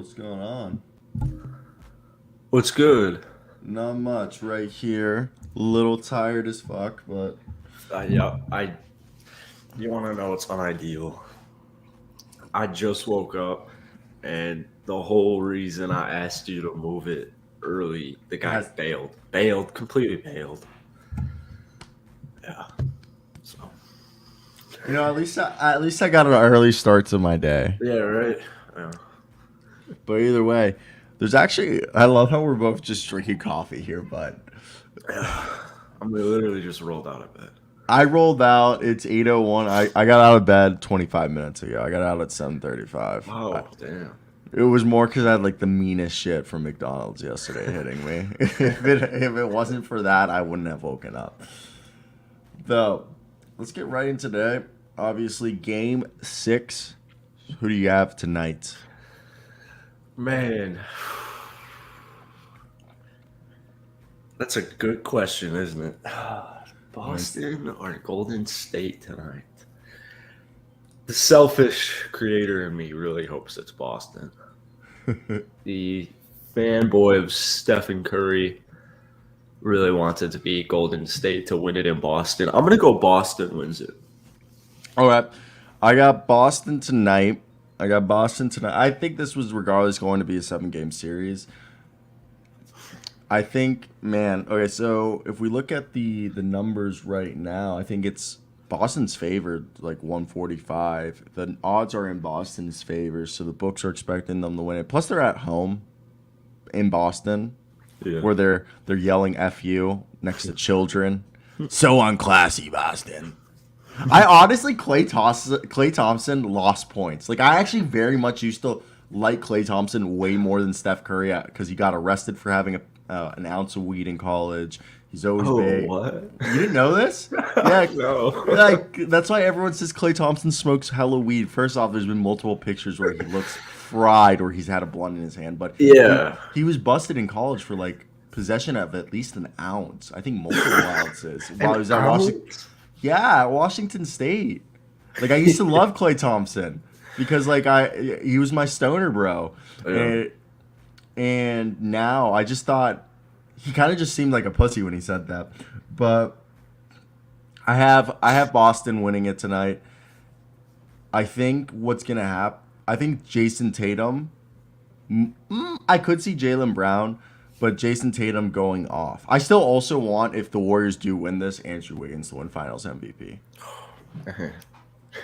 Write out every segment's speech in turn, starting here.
What's going on? What's good? Not much right here. Little tired as fuck, but Yeah, you want to know what's unideal? I just woke up, and the whole reason I asked you to move it early, the it guy has. completely bailed. Yeah, so At least I got an early start to my day. yeah, right. Yeah. But either way, there's actually. I love how we're both just drinking coffee here, but Yeah. I'm literally just rolled out of bed. I rolled out. It's 8:01. I got out of bed 25 minutes ago. I got out at 7:35. Oh, damn. It was more because I had like the meanest shit from McDonald's yesterday hitting me. If it wasn't for that, I wouldn't have woken up. Though, let's get right into today. Obviously, game 6. Who do you have tonight? Man, that's a good question, isn't it? Boston or Golden State tonight? The selfish creator in me really hopes it's Boston. The fanboy of Stephen Curry really wants it to be Golden State to win it in Boston. I'm gonna go Boston wins it. All right. I got Boston tonight. I think this was regardless going to be a 7-game series. I think, man. Okay, so if we look at the numbers right now, I think it's Boston's favored like 145. The odds are in Boston's favor, so the books are expecting them to win it. Plus, they're at home in Boston, Yeah. where they're yelling "F you" next to children. So unclassy, Boston. I honestly, Clay Thompson lost points. Like, I actually very much used to like Clay Thompson way more than Steph Curry because he got arrested for having an ounce of weed in college. He's always Oh, big. what? You didn't know this? Yeah, No. like that's why everyone says Clay Thompson smokes hella weed. First off, there's been multiple pictures where he looks fried or he's had a blunt in his hand, but Yeah. he was busted in college for like possession of at least an ounce. I think multiple ounces while he was at Washington. Out? Yeah, Washington State. Like I used to love Clay Thompson because like he was my stoner bro, Yeah. and now I just thought he kind of just seemed like a pussy when he said that. But I have Boston winning it tonight. I think what's gonna happen. I think Jason Tatum. I could see Jaylen Brown, but Jason Tatum going off. I still also want, if the Warriors do win this, Andrew Wiggins to win Finals MVP.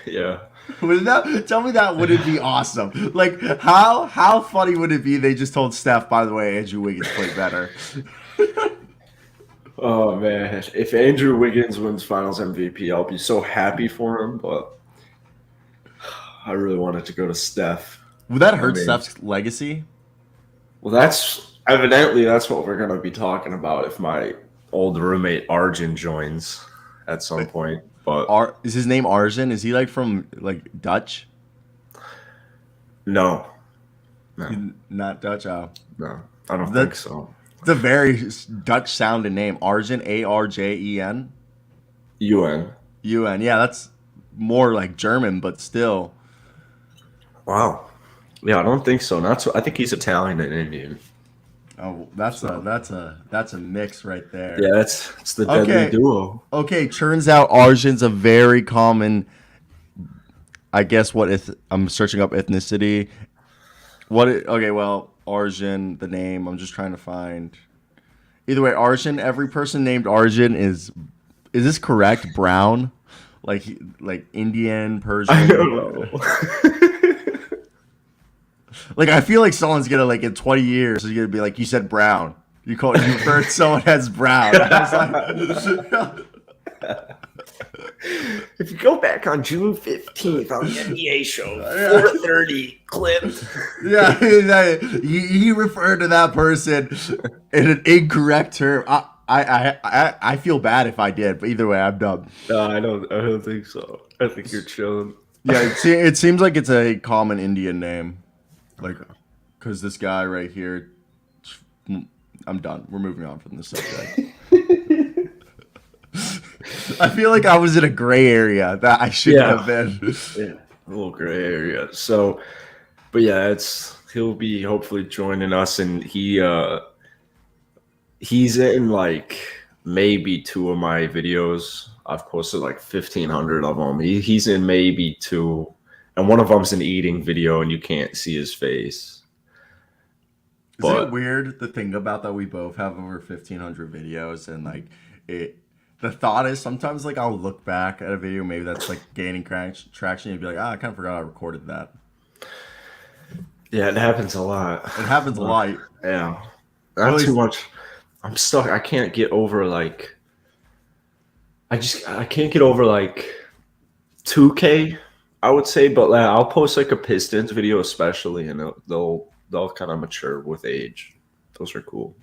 Yeah. Would that tell me that would it be awesome? Like how funny would it be? They just told Steph, by the way, Andrew Wiggins played better. Oh man, if Andrew Wiggins wins Finals MVP, I'll be so happy for him. But I really wanted to go to Steph. Would that I hurt mean, Steph's legacy? well, that's what we're gonna be talking about if my old roommate Arjun joins at some point. But Is his name Arjun? Is he like from like Dutch? no, no, Not Dutch. Oh, no, I don't think that so. it's a very Dutch sounding name. Arjun, Arjen. UN. Un. Yeah, that's more like German, but still. Wow. Yeah, I don't think so. Not so. I think he's Italian and Indian. Oh, So that's a mix right there. yeah, it's the deadly Okay. duo. Okay, turns out Arjun's a very common. I guess I'm searching up ethnicity. Okay, well, Arjun, the name. I'm just trying to find. Either way, Arjun. Every person named Arjun is. Is this correct? Brown, like Indian, I don't Persian. know. Like I feel like someone's gonna like in 20 years, is gonna be like, you said Brown. You referred to someone as Brown. I was like, If you go back on June 15th on the NBA show, 4:30 clipped. yeah, he referred to that person in an incorrect term. I feel bad if I did, but either way, I'm dumb. No, I don't think so. I think you're chilling. Yeah, it seems like it's a common Indian name, like, because this guy right here. I'm done. We're moving on from this subject. I feel like I was in a gray area that I shouldn't Yeah. have been. Yeah, a little gray area. So But yeah, he'll be hopefully joining us, and he's in like maybe two of my videos. I've posted like 1,500 of them. He's in maybe two, and one of them's an eating video, and you can't see his face. Isn't it But weird to think about that we both have over 1,500 videos and like it? The thought is sometimes like I'll look back at a video maybe that's like gaining traction and be like, I kind of forgot I recorded that. yeah, it happens a lot. It happens a lot. Yeah, Or at not too least much. I'm stuck. I can't get over like I can't get over like 2K. I would say, but like, I'll post like a Pistons video especially, and they'll kind of mature with age. Those are cool.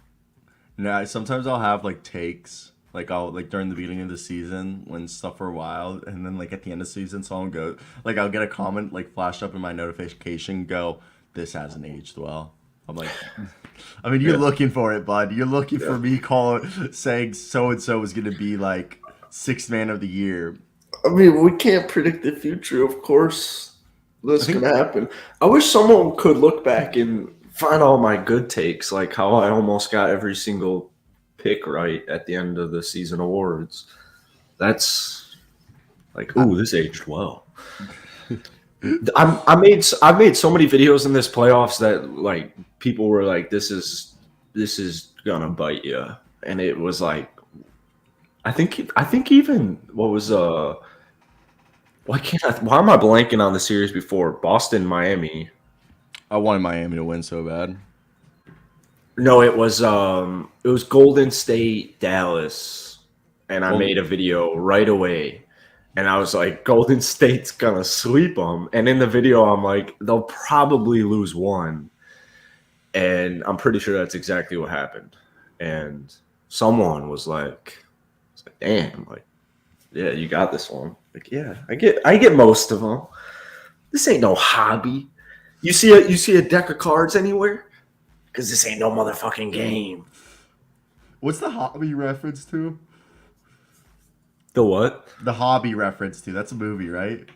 no, sometimes I'll have like takes. Like I'll like during the beginning of the season when stuff are wild, and then like at the end of the season, someone go like I'll get a comment like flashed up in my notification, go, "This hasn't aged well." I'm like, I mean, you're Yeah, looking for it, bud. You're looking yeah. for me saying so and so is gonna be like sixth man of the year. I mean, we can't predict the future, of course. I That's think gonna happen. I wish someone could look back and find all my good takes, like how I almost got every single pick right at the end of the season awards. That's like, I, ooh, this aged well. I've made so many videos in this playoffs that like people were like, this is gonna bite you, and it was like, I think even what was why am I blanking on the series before Boston Miami? I wanted Miami to win so bad. No, it was Golden State Dallas, and I Well, made a video right away. And I was like, Golden State's gonna sweep them. And in the video, I'm like, they'll probably lose one. And I'm pretty sure that's exactly what happened. And someone was like, damn, like, yeah, you got this one. Like, yeah, I get most of them. This ain't no hobby. You see a deck of cards anywhere? Because this ain't no motherfucking game. what's the hobby reference to? The what? The hobby reference to that's a movie, right?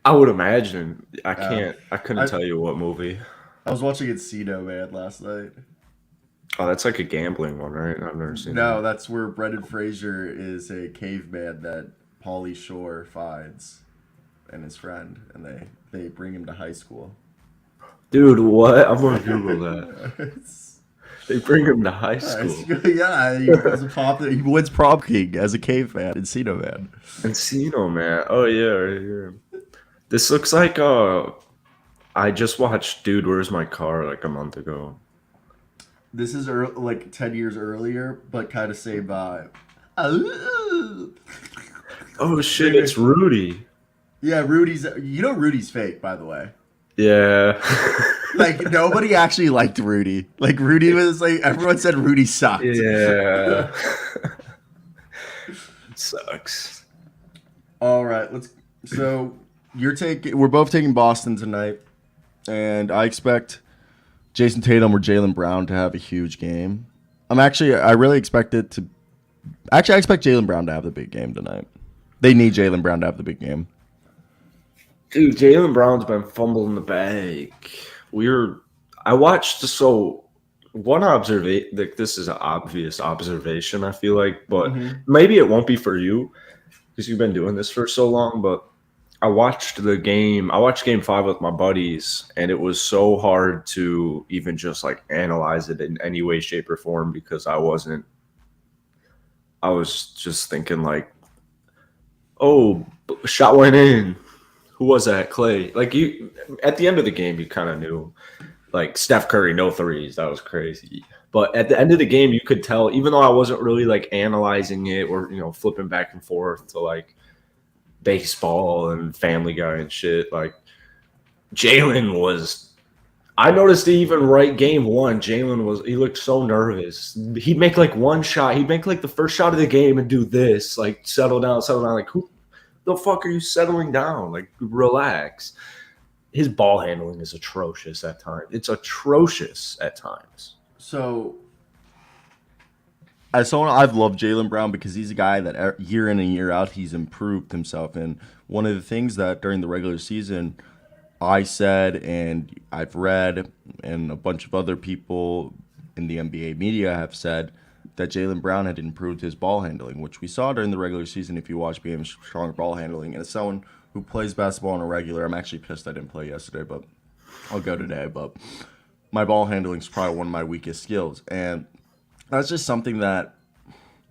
I would imagine. Uh, I couldn't I tell you what movie. I was watching Encino Man last night. Oh, that's like a gambling one, right? I've never seen No, that. that's where Brendan Fraser is a caveman that Pauly Shore finds and his friend, and they bring him to high school. Dude, what? I'm gonna Google that. They bring him to high school. Yeah, he goes and he wins prom king as a caveman in Encino Man. Encino, man. Oh yeah, right here. This looks like I just watched Dude, Where's My Car like a month ago. This is like 10 years earlier, but kind of same vibe. Oh. Oh shit, it's Rudy. Yeah, Rudy's fake, by the way. Yeah. Like nobody actually liked Rudy. Like Rudy was like everyone said Rudy sucked. Yeah. Sucks. All right, so we're both taking Boston tonight, and I expect Jason Tatum or Jaylen Brown to have a huge game. I really expect it to. Actually, I expect Jaylen Brown to have the big game tonight. They need Jaylen Brown to have the big game. Dude, Jaylen Brown's been fumbling the bag. I watched, so one observation, like this is an obvious observation, I feel like, but Mm-hmm. maybe it won't be for you because you've been doing this for so long. But I watched game 5 with my buddies, and it was so hard to even just like analyze it in any way, shape, or form because I was just thinking like, oh, shot went in. Who was that? Clay. Like you, at the end of the game, you kind of knew. Like Steph Curry, no threes. That was crazy. But at the end of the game, you could tell, even though I wasn't really like analyzing it or flipping back and forth to like baseball and Family Guy and shit. Like Jalen was. I noticed even right game 1, he looked so nervous. He'd make like one shot. He'd make like the first shot of the game and do this, like settle down. Like who the fuck are you settling down? Like relax. His ball handling is atrocious at times. It's atrocious at times. So, as someone I've loved Jaylen Brown because he's a guy that year in and year out he's improved himself. And one of the things that during the regular season I said, and I've read, and a bunch of other people in the NBA media have said that Jaylen Brown had improved his ball handling, which we saw during the regular season if you watch BM's stronger ball handling. And as someone who plays basketball on a regular, I'm actually pissed I didn't play yesterday, but I'll go today. But my ball handling is probably one of my weakest skills. And that's just something that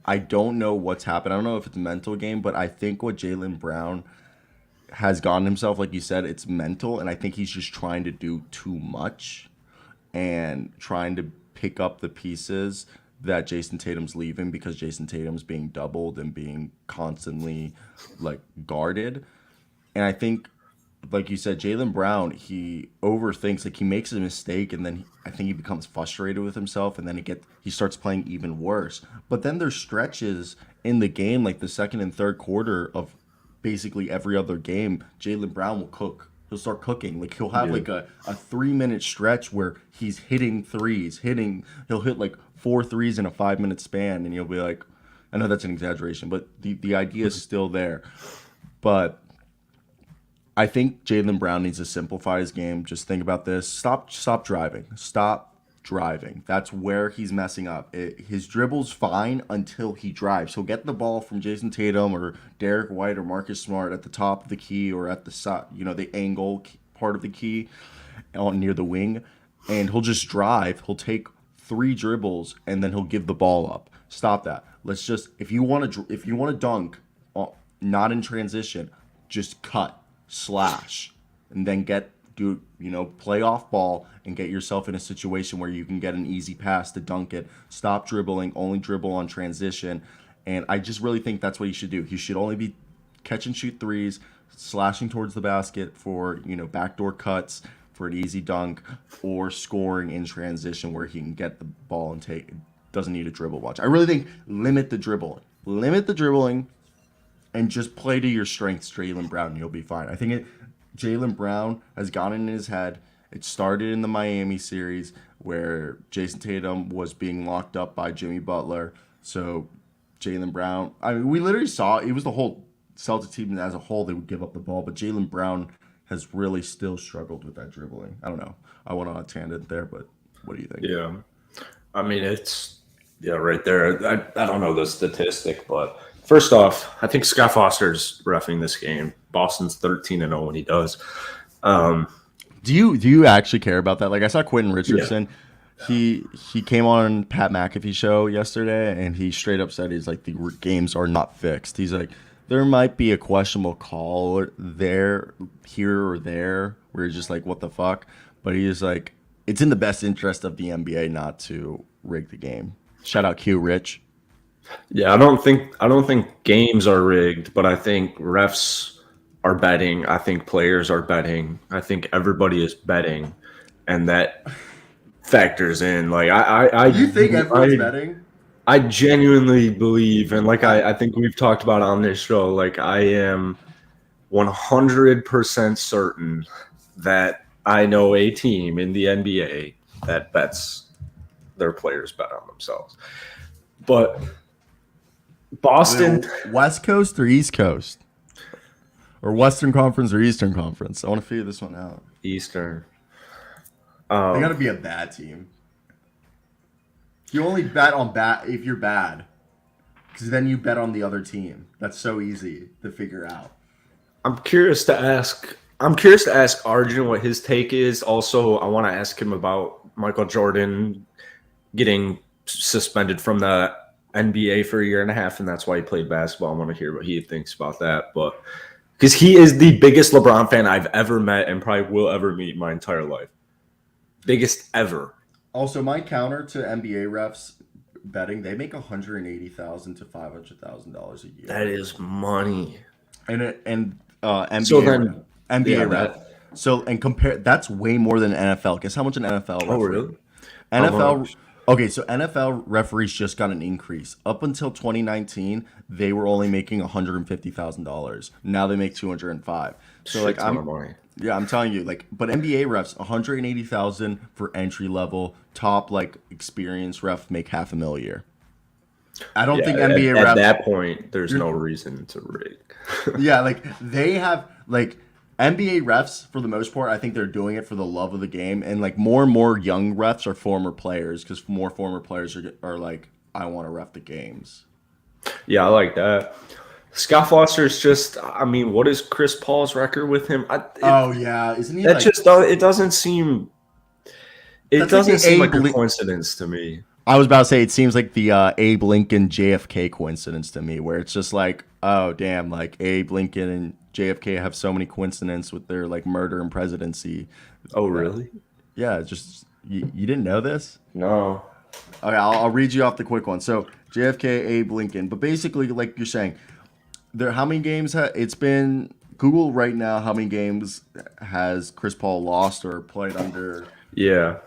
I don't know what's happened. I don't know if it's a mental game, but I think what Jaylen Brown has gotten himself, like you said, it's mental, and I think he's just trying to do too much and trying to pick up the pieces that Jason Tatum's leaving because Jason Tatum's being doubled and being constantly like guarded. And I think, like you said, Jaylen Brown, he overthinks, like he makes a mistake, and then I think he becomes frustrated with himself, and then he starts playing even worse. But then there's stretches in the game, like the second and third quarter of basically every other game, Jaylen Brown will cook. He'll start cooking. Like he'll have like a 3 minute stretch where he's hitting threes, he'll hit like 4 threes in a 5 minute span, and you'll be like, I know that's an exaggeration, but the idea is still there. But I think Jaylen Brown needs to simplify his game. Just think about this. Stop driving. Stop driving. That's where he's messing up. His dribble's fine until he drives. He'll get the ball from Jason Tatum or Derek White or Marcus Smart at the top of the key or at the side, the angle part of the key near the wing, and he'll just drive. He'll take 3 dribbles and then he'll give the ball up. Stop that. Let's just if you want to dunk, not in transition, just cut, slash, and then play off ball and get yourself in a situation where you can get an easy pass to dunk it. Stop dribbling, only dribble on transition. And I just really think that's what he should do. He should only be catch and shoot threes, slashing towards the basket for, backdoor cuts for an easy dunk, or scoring in transition where he can get the ball and doesn't need a dribble watch. I really think limit the dribbling. Limit the dribbling and just play to your strengths, Jaylen Brown, and you'll be fine. I think Jaylen Brown has gotten in his head. It started in the Miami series where Jason Tatum was being locked up by Jimmy Butler. So Jaylen Brown, we literally saw it was the whole Celtics team as a whole. They would give up the ball, but Jaylen Brown has really still struggled with that dribbling. I don't know. I went on a tangent there, but what do you think? Yeah. I mean, it's right there. I don't know the statistic, but first off, I think Scott Foster's reffing this game. Boston's 13-0 when he does. Do you actually care about that? Like I saw Quentin Richardson. Yeah. He came on Pat McAfee show yesterday, and he straight up said he's like the games are not fixed. He's like there might be a questionable call here or there where you're just like what the fuck, but he's like it's in the best interest of the NBA not to rig the game. Shout out Q Rich. Yeah, I don't think games are rigged, but I think refs are betting. I think players are betting. I think everybody is betting, and that factors in. Like you think everyone's betting? I genuinely believe, and like I think we've talked about on this show. Like I am 100% certain that I know a team in the NBA that bets their players bet on themselves, but. Boston, West Coast or East Coast, or Western Conference or Eastern Conference? I want to figure this one out. Eastern. They got to be a bad team. You only bet on bad if you're bad, because then you bet on the other team. That's so easy to figure out. I'm curious to ask Arjun what his take is. Also, I want to ask him about Michael Jordan getting suspended from the NBA for a year and a half, and that's why he played basketball. I want to hear what he thinks about that, but because he is the biggest LeBron fan I've ever met and probably will ever meet my entire life. Biggest ever. Also, my counter to NBA refs betting, they make $180,000 to $500,000 a year. That is money. And NBA so then, NBA ref. So and compare that's way more than NFL. Guess how much an NFL referee? Oh really? NFL. Okay, so NFL referees just got an increase. Up until 2019, they were only making $150,000. Now they make $205,000. So like I'm telling you, like, but NBA refs $180,000 for entry level. Top like experienced ref make $500,000 a year. I don't think NBA refs at that point there's no reason to rig. Yeah, like they have like NBA refs, for the most part, I think they're doing it for the love of the game, and like more and more young refs are former players because more former players are like, I want to ref the games. Yeah, I like that. Scott Foster's just, I mean, what is Chris Paul's record with him? Oh yeah, isn't he That like? just it doesn't seem That's like the like a coincidence to me. I was about to say it seems like the Abe Lincoln JFK coincidence to me, where it's just like, oh damn, like Abe Lincoln and JFK have so many coincidences with their like murder and presidency. Oh, really? Yeah, just you didn't know this? No. Okay, I'll read you off the quick one. So JFK, Abe Lincoln, but basically, like you're saying, there how many games it's been? Google right now how many games has Chris Paul lost or played Yeah.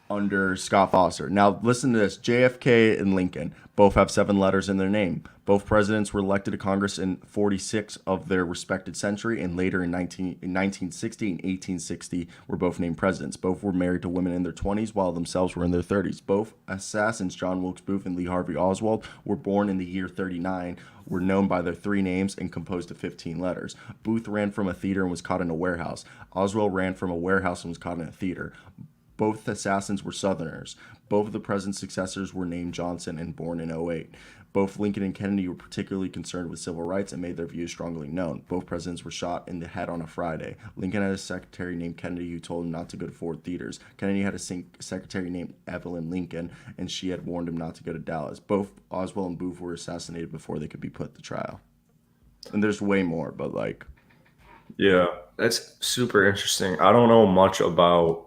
under Scott Foster. Now, listen to this. JFK and Lincoln both have 7 letters in their name. Both presidents were elected to Congress in 46 of their respected century, and later in 1960 and 1860 were both named presidents. Both were married to women in their 20s while themselves were in their 30s. Both assassins, John Wilkes Booth and Lee Harvey Oswald, were born in the year 39, were known by their 3 names and composed of 15 letters. Booth ran from a theater and was caught in a warehouse. Oswald ran from a warehouse and was caught in a theater. Both assassins were Southerners. Both of the president's successors were named Johnson and born in '08. Both Lincoln and Kennedy were particularly concerned with civil rights and made their views strongly known. Both presidents were shot in the head on a Friday. Lincoln had a secretary named Kennedy who told him not to go to Ford theaters. Kennedy had a secretary named Evelyn Lincoln, and she had warned him not to go to Dallas. Both Oswald and Booth were assassinated before they could be put to trial. And there's way more, but like... Yeah, that's super interesting. I don't know much about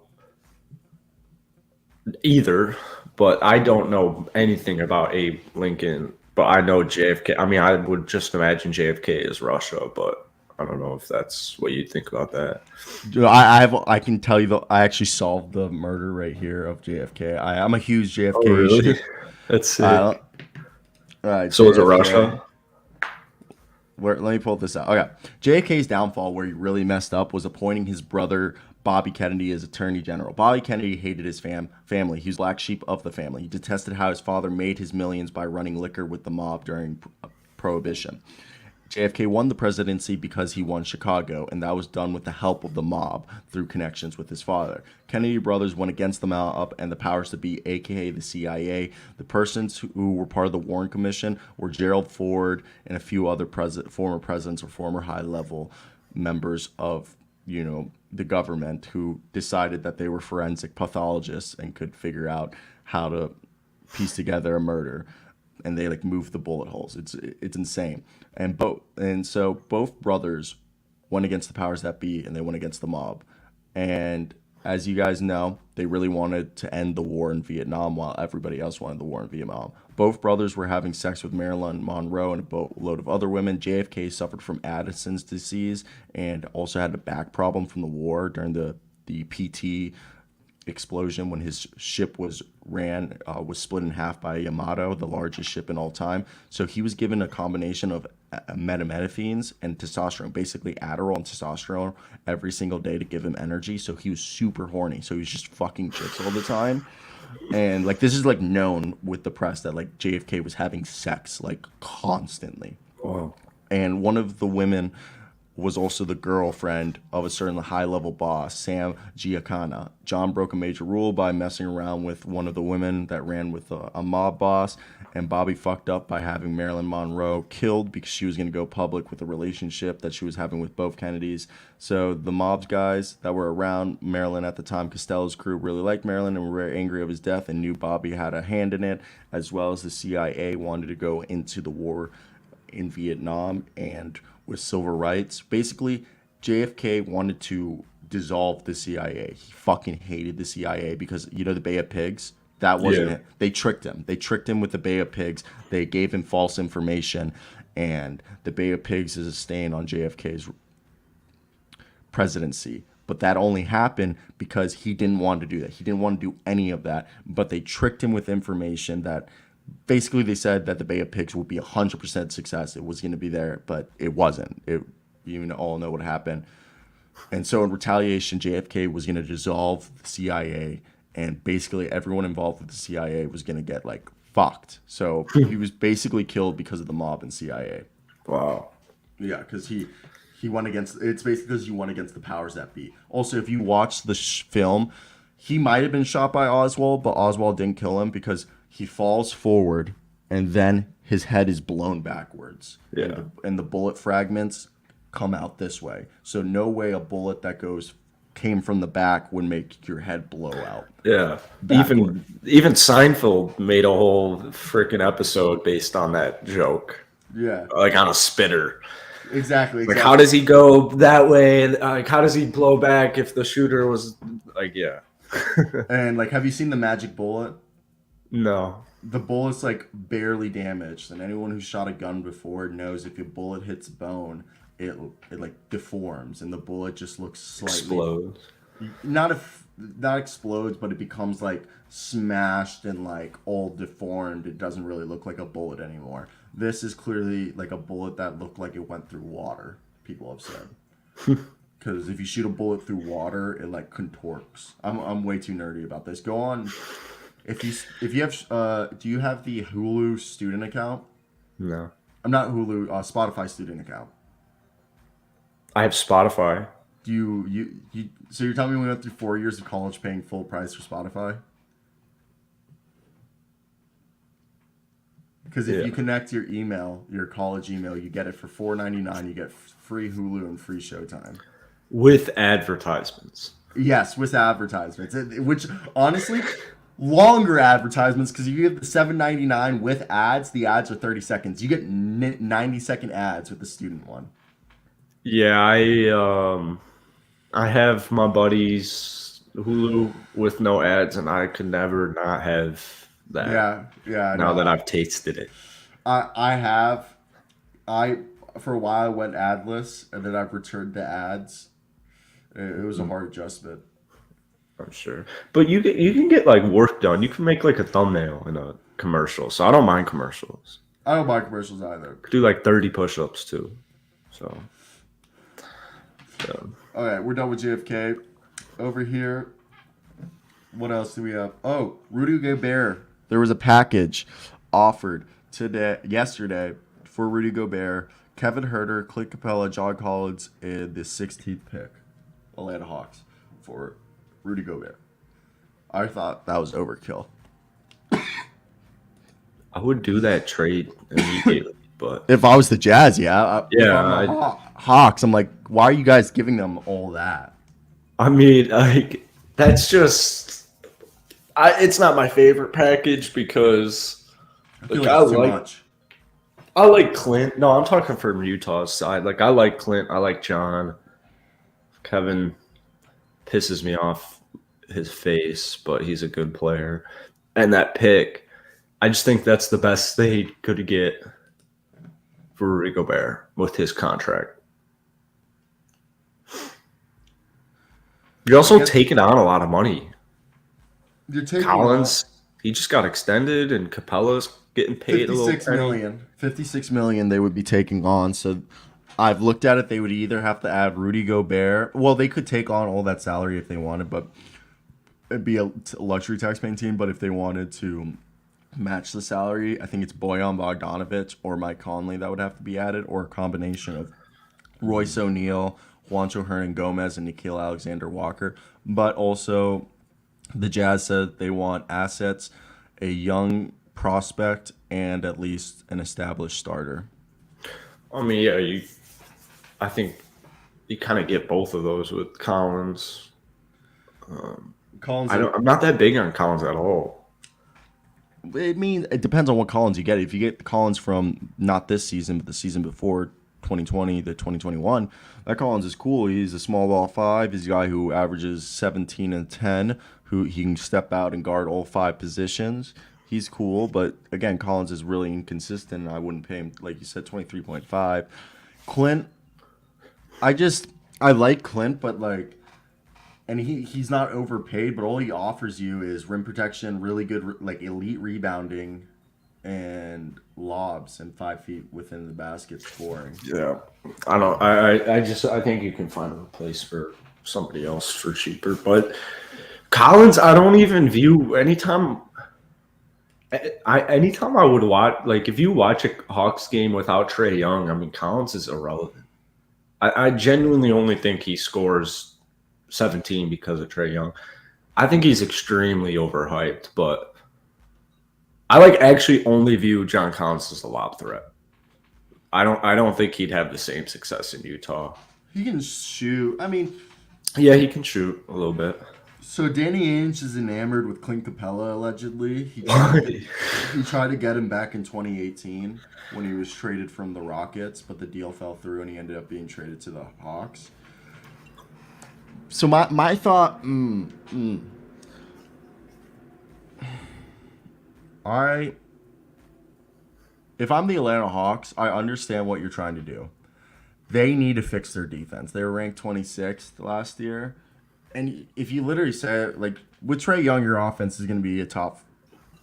either, but I don't know anything about Abe Lincoln, but I know JFK. I mean, I would just imagine JFK is Russia, but I don't know if that's what you think about that. Dude, I can tell you that I actually solved the murder right here of JFK. I'm a huge JFK. Oh, really? That's sick. All right, So is it JFK. Russia? Let me pull this out. Okay. JFK's downfall, where he really messed up, was appointing his brother Bobby Kennedy as Attorney General. Bobby Kennedy hated his family. He was the black sheep of the family. He detested how his father made his millions by running liquor with the mob during Prohibition. JFK won the presidency because he won Chicago, and that was done with the help of the mob through connections with his father. Kennedy brothers went against the mob and the powers that be, aka the CIA. The persons who were part of the Warren Commission were Gerald Ford and a few other former presidents or former high-level members of, the government who decided that they were forensic pathologists and could figure out how to piece together a murder. And they like move the bullet holes. It's insane. And so both brothers went against the powers that be, and they went against the mob. And as you guys know, they really wanted to end the war in Vietnam while everybody else wanted the war in Vietnam. Both brothers were having sex with Marilyn Monroe and a boatload of other women. JFK suffered from Addison's disease and also had a back problem from the war during the PT explosion when his ship was split in half by Yamato, the largest ship in all time. So he was given a combination of methamphetamines and testosterone, basically Adderall and testosterone, every single day to give him energy. So he was super horny. So he was just fucking chicks all the time. And like this is like known with the press that like JFK was having sex like constantly. Wow. And one of the women was also the girlfriend of a certain high-level boss, Sam Giancana. John broke a major rule by messing around with one of the women that ran with a mob boss, and Bobby fucked up by having Marilyn Monroe killed because she was going to go public with a relationship that she was having with both Kennedys. So the mob guys that were around Marilyn at the time, Costello's crew, really liked Marilyn and were very angry of his death and knew Bobby had a hand in it, as well as the CIA wanted to go into the war in Vietnam and with civil rights. Basically, JFK wanted to dissolve the CIA. He fucking hated the CIA because, the Bay of Pigs? That wasn't it. They tricked him. They tricked him with the Bay of Pigs. They gave him false information, and the Bay of Pigs is a stain on JFK's presidency. But that only happened because he didn't want to do that. He didn't want to do any of that, but they tricked him with information that basically they said that the Bay of Pigs would be 100% success. It was going to be there, but it wasn't. You all know what happened. And so in retaliation, JFK was going to dissolve the CIA, and basically everyone involved with the CIA was going to get like fucked. So he was basically killed because of the mob and CIA. Wow. Yeah, because he He won against. It's basically because you won against the powers that be. Also, if you watch the film, he might have been shot by Oswald, but Oswald didn't kill him because he falls forward and then his head is blown backwards. Yeah. And the bullet fragments come out this way. So no way a bullet that came from the back would make your head blow out. Yeah. Backward. Even Seinfeld made a whole freaking episode based on that joke. Yeah. Like on a spitter. Exactly. Like, how does he go that way? Like, how does he blow back if the shooter was like, yeah. And like, have you seen the magic bullet? No. The bullet's like barely damaged, and anyone who's shot a gun before knows if your bullet hits bone, it like deforms, and the bullet just looks slightly Explodes. Not explodes, but it becomes like smashed and like all deformed. It doesn't really look like a bullet anymore. This is clearly like a bullet that looked like it went through water. People have said. Because if you shoot a bullet through water, it like contorts. I'm way too nerdy about this. Go on. If you have do you have the Hulu student account? No. I'm not Hulu. Spotify student account. I have Spotify. Do you? So you're telling me we went through 4 years of college paying full price for Spotify? Because if you connect your email, your college email, you get it for $4.99. You get free Hulu and free Showtime. With advertisements. Yes, with advertisements. Which, honestly, longer advertisements, because you get the $7.99 with ads. The ads are 30 seconds. You get 90-second ads with the student one. Yeah, I have my buddy's Hulu with no ads, and I could never not have that. Yeah. Now that I've tasted it. I for a while I went adless, and then I've returned the ads. It was a hard adjustment. I'm sure, but you can get like work done. You can make like a thumbnail in a commercial, so I don't mind commercials. I don't mind commercials either. Do like 30 push-ups too. So. All right, we're done with JFK. Over here, what else do we have? Oh, Rudy Gobert. There was a package offered yesterday for Rudy Gobert, Kevin Huerter, Clint Capella, John Collins, and the 16th pick, Atlanta Hawks, for Rudy Gobert. I thought that was overkill. I would do that trade immediately, but if I was the Jazz, yeah. Hawks, I'm like, why are you guys giving them all that? I mean, like, that's just. It's not my favorite package because I feel like it's too much. I like Clint. No, I'm talking from Utah's side. Like, I like Clint. I like John. Kevin pisses me off his face, but he's a good player. And that pick, I just think that's the best they could get for Rudy Gobert with his contract. You're also taking on a lot of money. You're taking Collins, he just got extended, and Capella's getting paid a little. $56 million they would be taking on. So I've looked at it. They would either have to add Rudy Gobert. Well, they could take on all that salary if they wanted, but it'd be a luxury tax paying team. But if they wanted to match the salary, I think it's Bojan Bogdanovic or Mike Conley that would have to be added, or a combination of Royce O'Neal, Juancho Hernan-Gomez, and Nickeil Alexander-Walker. But also, the Jazz said they want assets, a young prospect, and at least an established starter. I mean, yeah, I think you kind of get both of those with Collins. I'm not that big on Collins at all. It depends on what Collins you get. If you get Collins from not this season, but the season before, 2020 to 2021, that Collins is cool. He's a small ball five. He's a guy who averages 17 and 10, who he can step out and guard all five positions. He's cool, but again, Collins is really inconsistent. I wouldn't pay him, like you said, 23.5. Clint, I like Clint, but like, and he's not overpaid, but all he offers you is rim protection, really good, like elite rebounding, and lobs and 5 feet within the basket scoring. Yeah, I think you can find a place for somebody else for cheaper. But Collins, I don't even view anytime I would watch, like if you watch a Hawks game without Trae Young, I mean Collins is irrelevant. I genuinely only think he scores 17 because of Trae Young. I think he's extremely overhyped, but I actually only view John Collins as a lob threat. I don't think he'd have the same success in Utah. He can shoot. I mean, Yeah, he can shoot a little bit. so Danny Ainge is enamored with Clint Capella allegedly. He tried to get him back in 2018 when he was traded from the Rockets, but the deal fell through and he ended up being traded to the Hawks. So my thought, if I'm the Atlanta Hawks, I understand what you're trying to do. They need to fix their defense. They were ranked 26th last year. And if you literally say, like, with Trae Young, your offense is going to be a top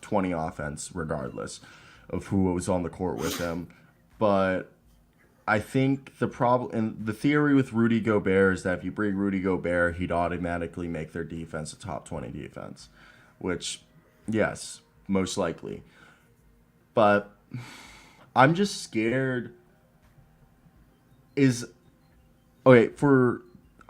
20 offense regardless of who was on the court with him. But I think the problem, and the theory with Rudy Gobert is that if you bring Rudy Gobert, he'd automatically make their defense a top 20 defense, which, yes, most likely. But I'm just scared I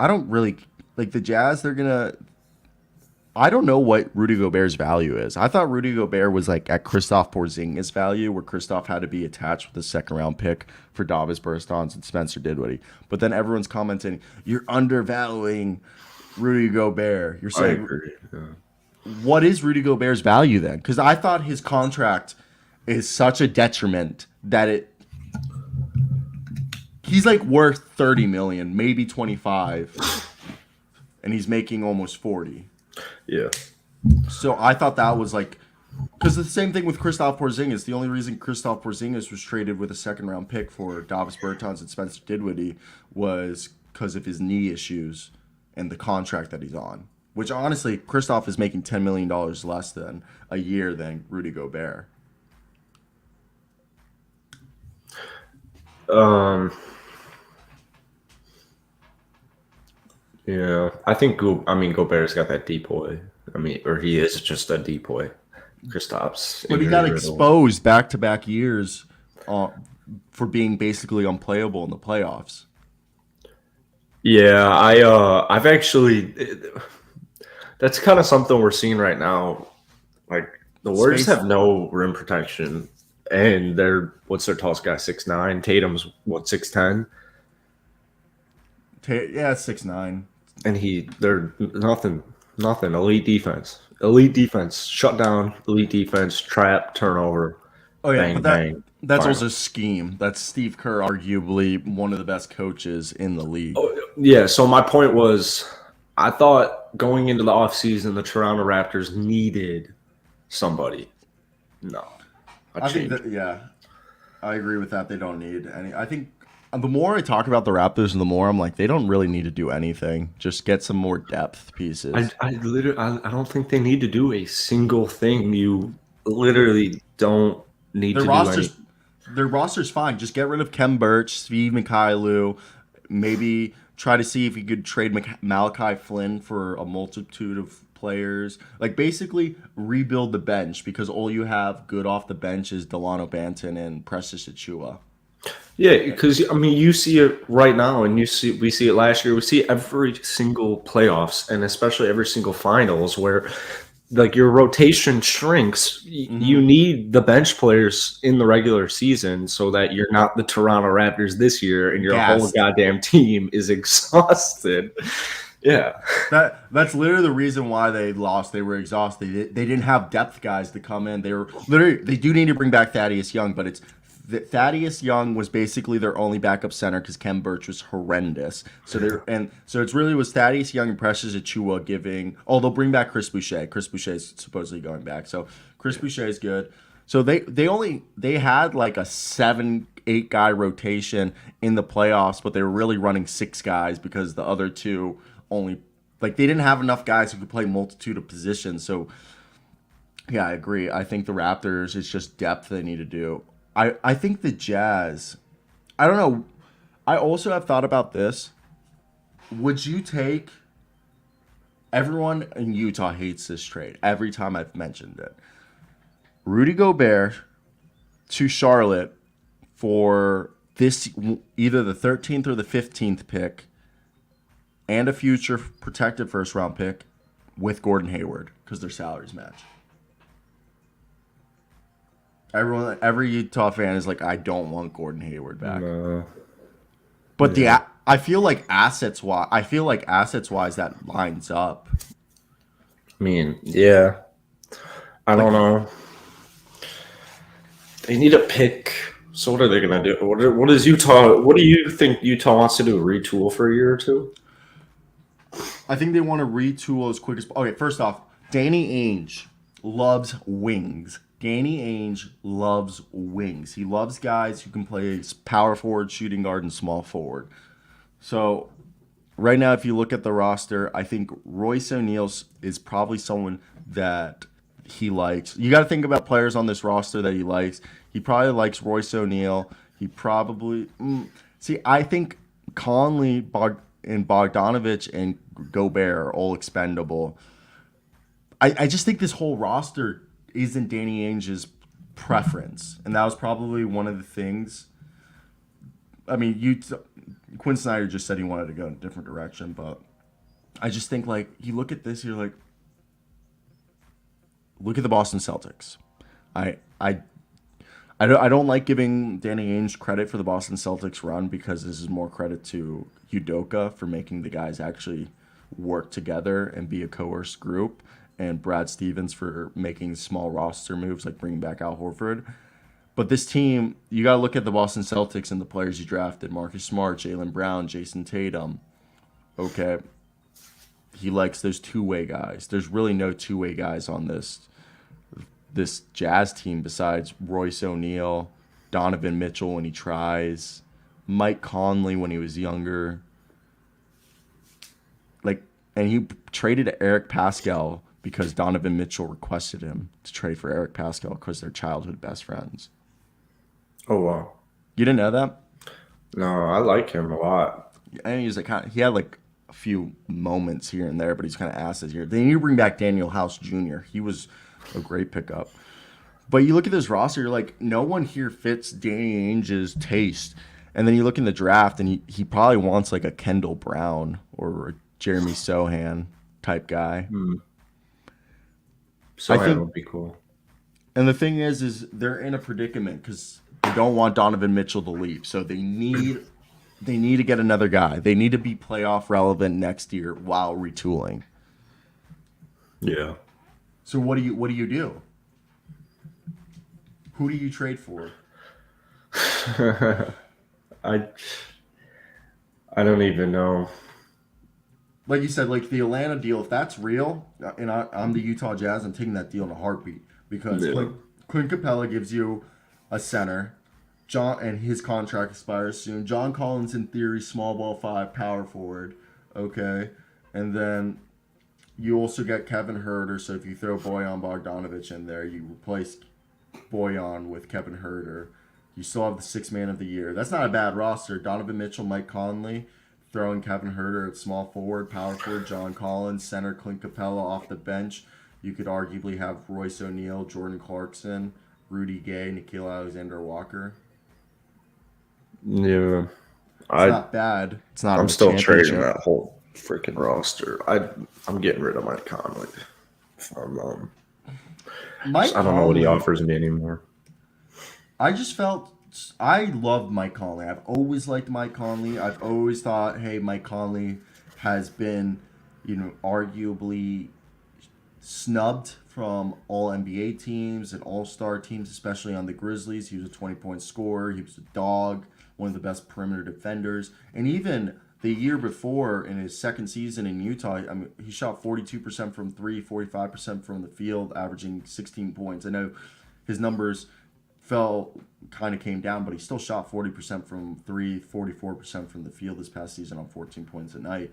don't really, like the Jazz, I don't know what Rudy Gobert's value is. I thought Rudy Gobert was like at Kristaps Porzingis' value, where Kristaps had to be attached with a second round pick for Davis Bertans and Spencer Dinwiddie. But then everyone's commenting, you're undervaluing Rudy Gobert. You're saying, I agree. Yeah. what is Rudy Gobert's value then? Because I thought his contract is such a detriment that he's like worth 30 million, maybe 25, and he's making almost 40. Yeah. So I thought that was like, because the same thing with Kristaps Porzingis. The only reason Kristaps Porzingis was traded with a second round pick for Davis Bertans and Spencer Dinwiddie was because of his knee issues and the contract that he's on. Which honestly, Kristaps is making $10 million less than a year than Rudy Gobert. Yeah, I think Gobert's got that depoy. Or he is just a depoy. Kristaps, But he got exposed back-to-back years for being basically unplayable in the playoffs. Yeah, I've actually. That's kind of something we're seeing right now. Like the Warriors have no rim protection, and what's their tallest guy? 6'9". Tatum's 6'10". Yeah, 6'9". And they're nothing. Elite defense, shut down. Elite defense, trap, turnover. Oh yeah, bang, but bang. that's Final. also scheme. That's Steve Kerr, arguably one of the best coaches in the league. Oh, yeah. So my point was, I thought going into the offseason, the Toronto Raptors needed somebody. No, I think that, yeah, I agree with that. They don't need any. I think the more I talk about the Raptors, the more I'm like, they don't really need to do anything. Just get some more depth pieces. I don't think they need to do a single thing. You literally don't need to do anything. Their roster's fine. Just get rid of Kem Birch, Steve Mikhailou. Maybe try to see if you could trade Malachi Flynn for a multitude of players. Like basically rebuild the bench, because all you have good off the bench is Delano Banton and Precious Achiuwa. Yeah, because you see it right now, and we see it last year. We see it every single playoffs, and especially every single finals, where like your rotation shrinks. You need the bench players in the regular season so that you're not the Toronto Raptors this year, and your whole goddamn team is exhausted. Yeah, that's literally the reason why they lost. They were exhausted. They didn't have depth guys to come in. They do need to bring back Thaddeus Young, but Thaddeus Young was basically their only backup center because Kem Birch was horrendous. So it's really was Thaddeus Young and Precious Achiuwa giving. Oh, they'll bring back Chris Boucher. Chris Boucher is supposedly going back, so Chris Boucher is good. So they had like a 7-8 guy rotation in the playoffs, but they were really running 6 guys because the other 2 only, like, they didn't have enough guys who could play multitude of positions. So yeah, I agree. I think the Raptors, it's just depth they need to do. I think the Jazz, I don't know. I also have thought about this. Would you take, everyone in Utah hates this trade every time I've mentioned it, Rudy Gobert to Charlotte for this either the 13th or the 15th pick and a future protected first round pick with Gordon Hayward because their salaries match. Every Utah fan is like, I don't want Gordon Hayward back. No. But I feel like assets wise that lines up. I mean, yeah. I don't know. They need a pick. So what are they going to do? What is Utah? What do you think Utah wants to do? Retool for a year or two? I think they want to retool as quick as. Okay, first off, Danny Ainge loves wings. Danny Ainge loves wings. He loves guys who can play power forward, shooting guard, and small forward. So right now, if you look at the roster, I think Royce O'Neal is probably someone that he likes. You got to think about players on this roster that he likes. He probably likes Royce O'Neal. He probably I think Conley, and Bogdanovich and Gobert are all expendable. I just think this whole roster isn't Danny Ainge's preference, and that was probably one of the things. I mean, Quinn Snyder just said he wanted to go in a different direction, but I just think like you look at this, you're like, look at the Boston Celtics. I don't like giving Danny Ainge credit for the Boston Celtics run because this is more credit to Udoka for making the guys actually work together and be a coerced group, and Brad Stevens for making small roster moves like bringing back Al Horford. But this team, you got to look at the Boston Celtics and the players you drafted: Marcus Smart, Jaylen Brown, Jason Tatum. Okay, he likes those two-way guys. There's really no two-way guys on this Jazz team besides Royce O'Neal, Donovan Mitchell when he tries, Mike Conley when he was younger. And he traded Eric Pascal because Donovan Mitchell requested him to trade for Eric Pascal because they're childhood best friends. Oh, wow. You didn't know that? No, I like him a lot. And he was he had like a few moments here and there, but he's kind of asses here. Then you bring back Daniel House Jr. He was a great pickup. But you look at this roster, you're like, no one here fits Danny Ainge's taste. And then you look in the draft, and he probably wants like a Kendall Brown or a Jeremy Sohan type guy. Sohan would be cool. And the thing is they're in a predicament because they don't want Donovan Mitchell to leave. So they need to get another guy. They need to be playoff relevant next year while retooling. Yeah. So what do you do? Who do you trade for? I don't even know. Like you said, like the Atlanta deal, if that's real, and I'm the Utah Jazz, I'm taking that deal in a heartbeat because Clint Capella gives you a center, and his contract expires soon. John Collins, in theory, small ball 5, power forward, okay, and then you also get Kevin Huerter. So if you throw Bojan Bogdanovic in there, you replace Bojan with Kevin Huerter. You still have the 6th man of the year. That's not a bad roster. Donovan Mitchell, Mike Conley, throwing Kevin Huerter at small forward, power forward, John Collins, center Clint Capella off the bench. You could arguably have Royce O'Neal, Jordan Clarkson, Rudy Gay, Nickeil Alexander-Walker. Yeah. It's not bad. It's not. I'm still trading that whole freaking roster. I'm getting rid of Mike Conley. I don't know what he offers me anymore. I just felt I loved Mike Conley. I've always liked Mike Conley. I've always thought, hey, Mike Conley has been, arguably snubbed from all NBA teams and all-star teams, especially on the Grizzlies. He was a 20-point scorer. He was a dog, one of the best perimeter defenders. And even the year before, in his second season in Utah, he shot 42% from 3, 45% from the field, averaging 16 points. I know his numbers kind of came down, but he still shot 40% from 3, 44% from the field this past season on 14 points a night.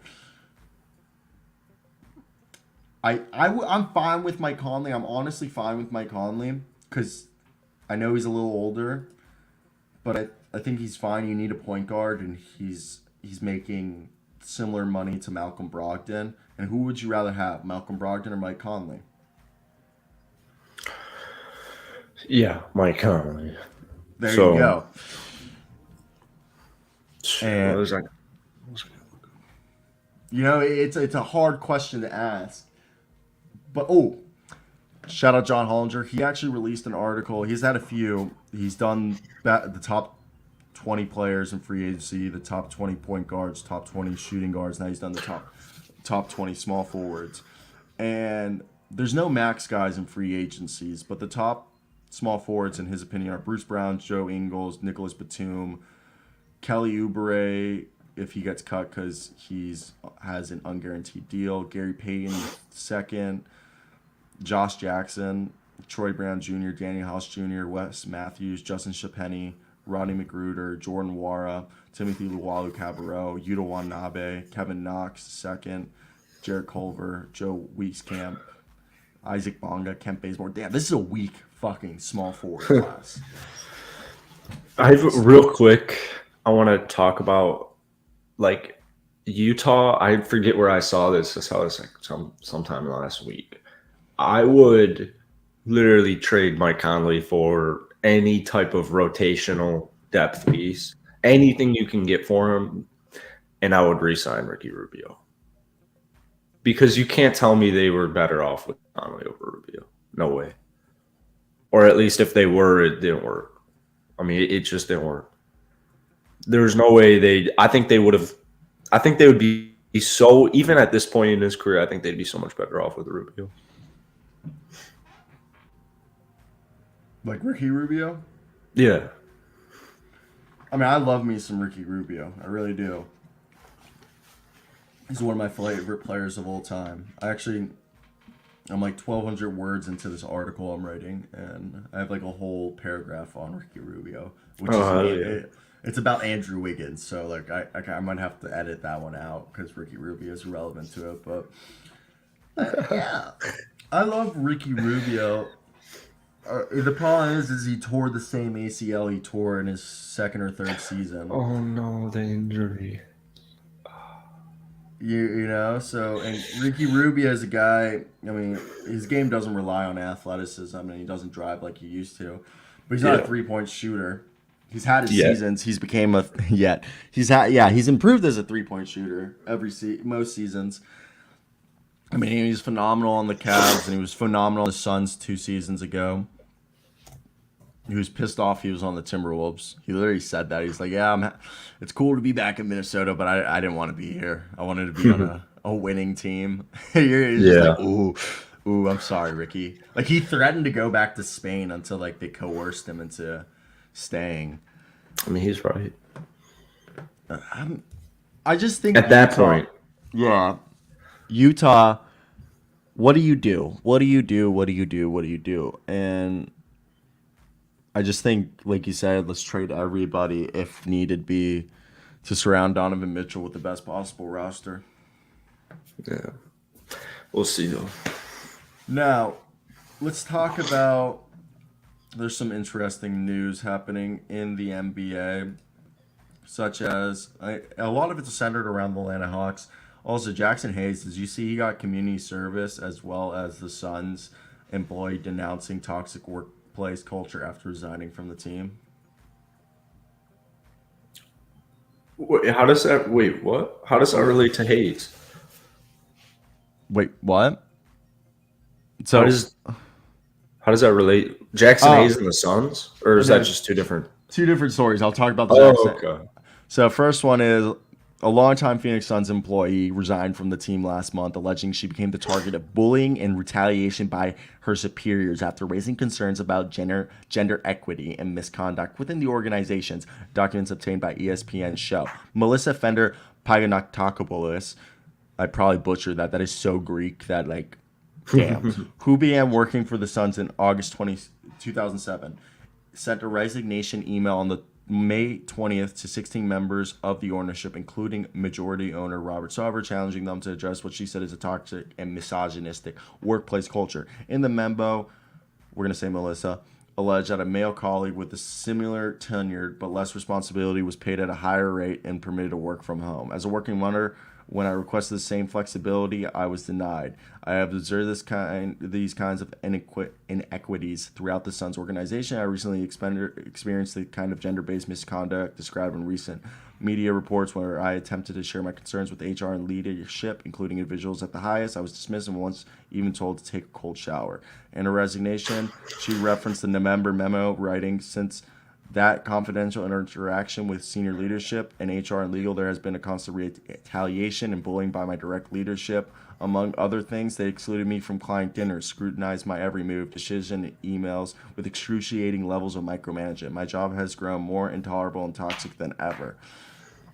I'm fine with Mike Conley. I'm honestly fine with Mike Conley because I know he's a little older, but I think he's fine. You need a point guard, and he's making similar money to Malcolm Brogdon. And who would you rather have, Malcolm Brogdon or Mike Conley? Yeah, Mike Conley. There you go. Shit, And what was I gonna look up? it's a hard question to ask. But shout out John Hollinger. He actually released an article. He's had a few. He's done the top 20 players in free agency, the top 20 point guards, top 20 shooting guards. Now he's done the top 20 small forwards. And there's no max guys in free agencies, but the top small forwards, in his opinion, are Bruce Brown, Joe Ingles, Nicholas Batum, Kelly Oubre, if he gets cut because has an unguaranteed deal, Gary Payton second, Josh Jackson, Troy Brown Jr., Danny House Jr., Wes Matthews, Justin Shapenny, Rodney McGruder, Jordan Wara, Timothy Luwalu-Cabarrot, Yuta Watanabe, Kevin Knox second, Jared Culver, Joe Wieskamp, Isaac Bonga, Kent Bazemore. Damn, this is a weak fucking small forward class. Real quick, I want to talk about like Utah. I forget where I saw this. I saw this like sometime last week. I would literally trade Mike Conley for any type of rotational depth piece, anything you can get for him, and I would re-sign Ricky Rubio. Because you can't tell me they were better off with Conley over Rubio. No way. Or at least if they were, it didn't work. I mean, it just didn't work. There's no way I think they would be so, even at this point in his career, I think they'd be so much better off with Rubio. Like Ricky Rubio? Yeah. I mean, I love me some Ricky Rubio. I really do. He's one of my favorite players of all time. I'm like 1,200 words into this article I'm writing, and I have like a whole paragraph on Ricky Rubio, which it's about Andrew Wiggins. So like I might have to edit that one out because Ricky Rubio is relevant to it. But yeah, I love Ricky Rubio. The problem is he tore the same ACL he tore in his second or third season. Oh no, the injury. And Ricky Rubio is a guy, I mean, his game doesn't rely on athleticism and he doesn't drive like he used to. But he's not a three-point shooter. He's had his seasons. He's improved as a three-point shooter most seasons. I mean, he was phenomenal on the Cavs and he was phenomenal on the Suns 2 seasons ago. He was pissed off he was on the Timberwolves. He literally said that. He's like, yeah, it's cool to be back in Minnesota, but I didn't want to be here. I wanted to be on a winning team. You're just like, ooh, I'm sorry, Ricky. Like, he threatened to go back to Spain until, like, they coerced him into staying. I mean, he's right. I just think at that point. Yeah. Utah, what do you do? What do you do? What do you do? What do you do? And I just think, like you said, let's trade everybody if needed be to surround Donovan Mitchell with the best possible roster. Yeah. We'll see, though. Now, let's talk about there's some interesting news happening in the NBA, such as a lot of it's centered around the Atlanta Hawks. Also, Jackson Hayes, as you see, he got community service as well as the Suns employee denouncing toxic workplace culture after resigning from the team. Wait, what? How does that relate to Hayes? Wait, what? So how does that relate? Jackson Hayes and the Suns? Or is that just two different? Two different stories. I'll talk about the Jackson. Okay. So first one is a longtime Phoenix Suns employee resigned from the team last month, alleging she became the target of bullying and retaliation by her superiors after raising concerns about gender equity and misconduct within the organizations, documents obtained by ESPN's show. Melissa Fender Paganakopoulos, I probably butchered that. That is so Greek that, like, damn. Who began working for the Suns in August 2007, sent a resignation email on the May 20th to 16 members of the ownership, including majority owner Robert Sarver, challenging them to address what she said is a toxic and misogynistic workplace culture. In the memo, we're going to say Melissa, alleged that a male colleague with a similar tenure but less responsibility was paid at a higher rate and permitted to work from home. As a working mother When I requested the same flexibility, I was denied. I have observed these kinds of inequities throughout the Suns organization. I recently experienced the kind of gender-based misconduct described in recent media reports where I attempted to share my concerns with HR and leadership, including individuals at the highest. I was dismissed and once even told to take a cold shower. In her resignation, she referenced the November memo, writing, since that confidential interaction with senior leadership and HR and legal, there has been a constant retaliation and bullying by my direct leadership. Among other things, they excluded me from client dinners, scrutinized my every move, decision, and emails with excruciating levels of micromanagement. My job has grown more intolerable and toxic than ever.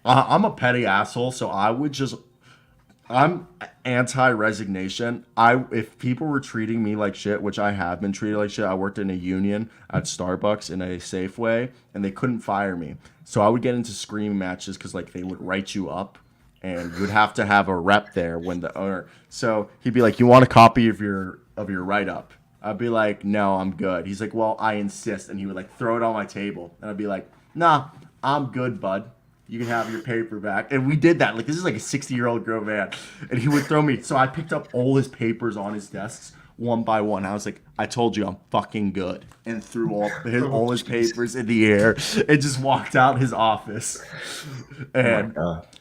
I'm a petty asshole, so I'm anti-resignation. If people were treating me like shit, which I have been treated like shit, I worked in a union at Starbucks in a Safeway, and they couldn't fire me. So I would get into screaming matches because like they would write you up, and you'd have to have a rep there when the owner. So he'd be like, "You want a copy of your write-up?" I'd be like, "No, I'm good." He's like, "Well, I insist," and he would like throw it on my table, and I'd be like, "Nah, I'm good, bud. You can have your paper back." And we did that. Like, this is like a 60-year-old grown man. And he would throw me. So I picked up all his papers on his desks one by one. I was like, "I told you I'm fucking good." And threw all his papers in the air and just walked out his office. And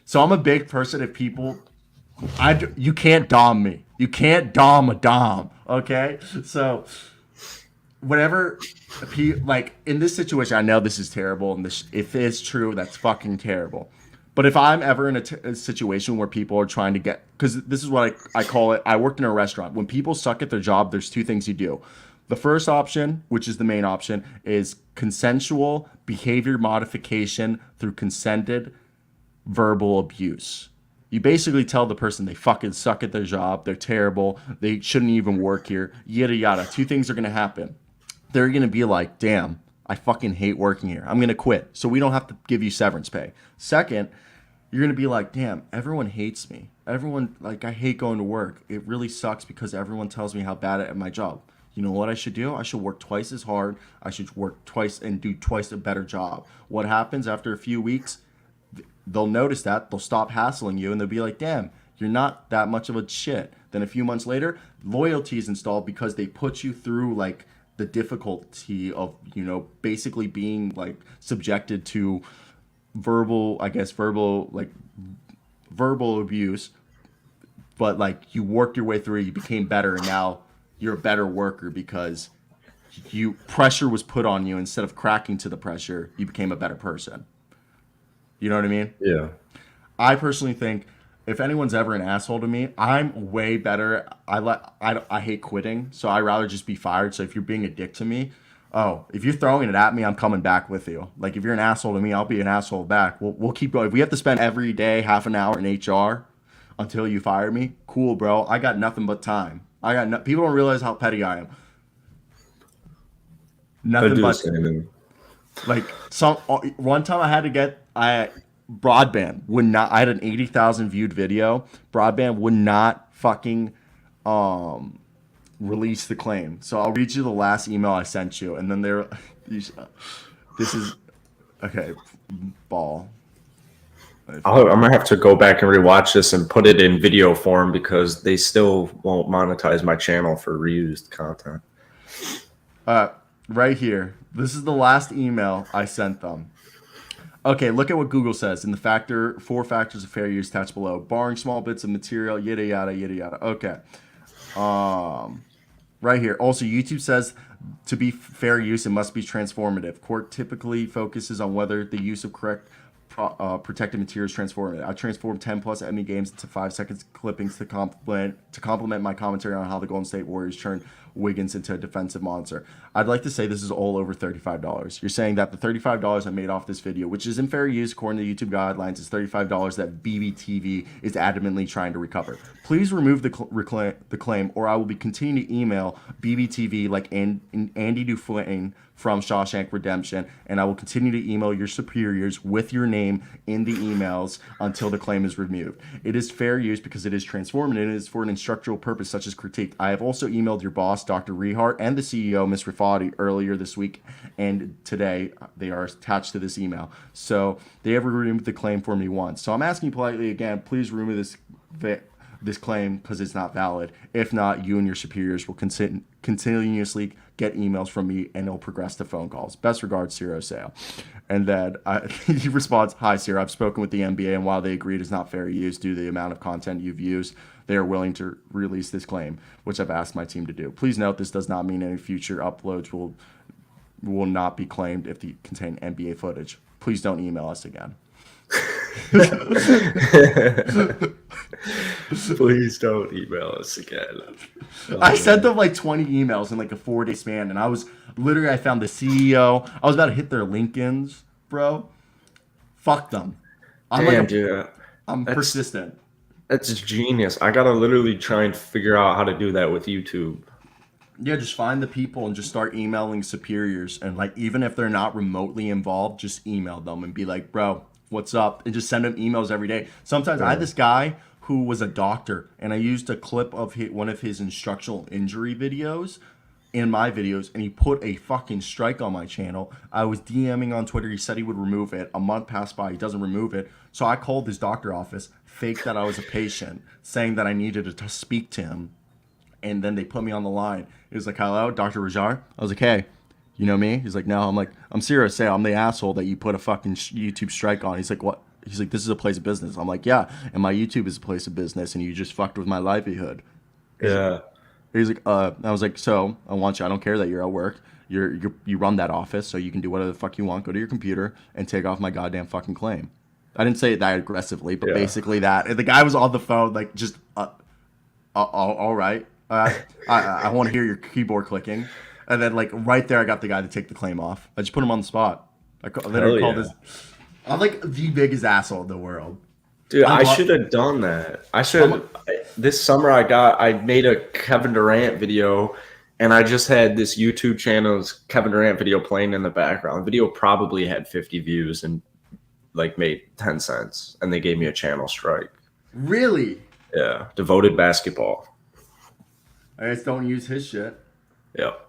so I'm a big person. If people, you can't dom me. You can't dom a dom. Okay? So whatever, like in this situation, I know this is terrible, and if it's true, that's fucking terrible. But if I'm ever in a situation where people are trying to get, because this is what I call it, I worked in a restaurant. When people suck at their job, there's two things you do. The first option, which is the main option, is consensual behavior modification through consented verbal abuse. You basically tell the person they fucking suck at their job, they're terrible, they shouldn't even work here, yada yada. Two things are going to happen. They're going to be like, "Damn, I fucking hate working here. I'm going to quit." So we don't have to give you severance pay. Second, you're going to be like, "Damn, everyone hates me. Everyone, like, I hate going to work. It really sucks because everyone tells me how bad I am at my job. You know what I should do? I should work twice as hard. I should work twice and do twice a better job." What happens after a few weeks? They'll notice that. They'll stop hassling you, and they'll be like, "Damn, you're not that much of a shit." Then a few months later, loyalty is installed because they put you through, like, the difficulty of, basically being like subjected to verbal abuse, but like you worked your way through it, you became better, and now you're a better worker because pressure was put on you. Instead of cracking to the pressure, you became a better person. You know what I mean? Yeah. I personally think if anyone's ever an asshole to me, I'm way better. I hate quitting, so I'd rather just be fired. So if you're being a dick to me, if you're throwing it at me, I'm coming back with you. Like, if you're an asshole to me, I'll be an asshole back. We'll keep going. If we have to spend every day half an hour in HR until you fire me, cool, bro. I got nothing but time. People don't realize how petty I am. Nothing but like one time I had to get broadband would not. I had an 80,000 viewed video. Broadband would not fucking release the claim. So I'll read you the last email I sent you, and then this is okay. Ball. I'm gonna have to go back and rewatch this and put it in video form because they still won't monetize my channel for reused content. Right here. This is the last email I sent them. Okay, look at what Google says in the 4 factors of fair use attached below. Barring small bits of material, yada yada yada yada. Okay. Right here. Also, YouTube says to be fair use, it must be transformative. Court typically focuses on whether the use of correct protected material is transformative. I transformed 10 plus enemy games into 5 seconds clippings to complement my commentary on how the Golden State Warriors turned Wiggins into a defensive monster. I'd like to say this is all over $35. You're saying that the $35 I made off this video, which is in fair use according to YouTube guidelines, is $35 that BBTV is adamantly trying to recover. Please remove the claim, or I will be continuing to email BBTV like Andy Dufresne from Shawshank Redemption, and I will continue to email your superiors with your name in the emails until the claim is removed. It is fair use because it is transformative and it is for an instructional purpose such as critique. I have also emailed your boss Dr. Rehart, and the CEO, Ms. Rifati, earlier this week and today. They are attached to this email. So they have removed the claim for me once. So I'm asking politely again, please remove this claim because it's not valid. If not, you and your superiors will continuously get emails from me and it'll progress to phone calls. Best regards, Cyro Asseo. And then he responds, hi, Cyro. I've spoken with the NBA, and while they agreed it's not fair use due to the amount of content you've used, they are willing to release this claim, which I've asked my team to do. Please note this does not mean any future uploads will not be claimed if they contain NBA footage. Please don't email us again. Please don't email us again. I sent them like 20 emails in like a 4-day span, and I found the CEO. I was about to hit their LinkedIn's, bro. Fuck them. I'm persistent. That's genius. I gotta literally try and figure out how to do that with YouTube. Yeah, just find the people and just start emailing superiors, and like even if they're not remotely involved, just email them and be like, bro, what's up? And just send them emails every day. Sometimes I had this guy who was a doctor, and I used a clip of one of his instructional injury videos in my videos, and he put a fucking strike on my channel. I was DMing on Twitter. He said he would remove it. A month passed by. He doesn't remove it. So I called his doctor office, faked that I was a patient, saying that I needed to speak to him. And then they put me on the line. He was like, hello, Dr. Rajar? I was like, hey, you know me? He's like, no. I'm like, I'm Cyro Asseo. I'm the asshole that you put a fucking YouTube strike on. He's like, what? He's like, this is a place of business. I'm like, yeah. And my YouTube is a place of business, and you just fucked with my livelihood. Yeah. He's like, I was like, so I want you. I don't care that you're at work. You run that office, so you can do whatever the fuck you want. Go to your computer and take off my goddamn fucking claim. I didn't say it that aggressively, but basically that. And the guy was on the phone, like, just, all right. I want to hear your keyboard clicking. And then, like, right there, I got the guy to take the claim off. I just put him on the spot. I literally called this. I'm like the biggest asshole in the world. Dude, I should have done that. This summer I made a Kevin Durant video, and I just had this YouTube channel's Kevin Durant video playing in the background. The video probably had 50 views and like made 10 cents, and they gave me a channel strike. Really? Yeah. Devoted basketball. I just don't use his shit. Yep.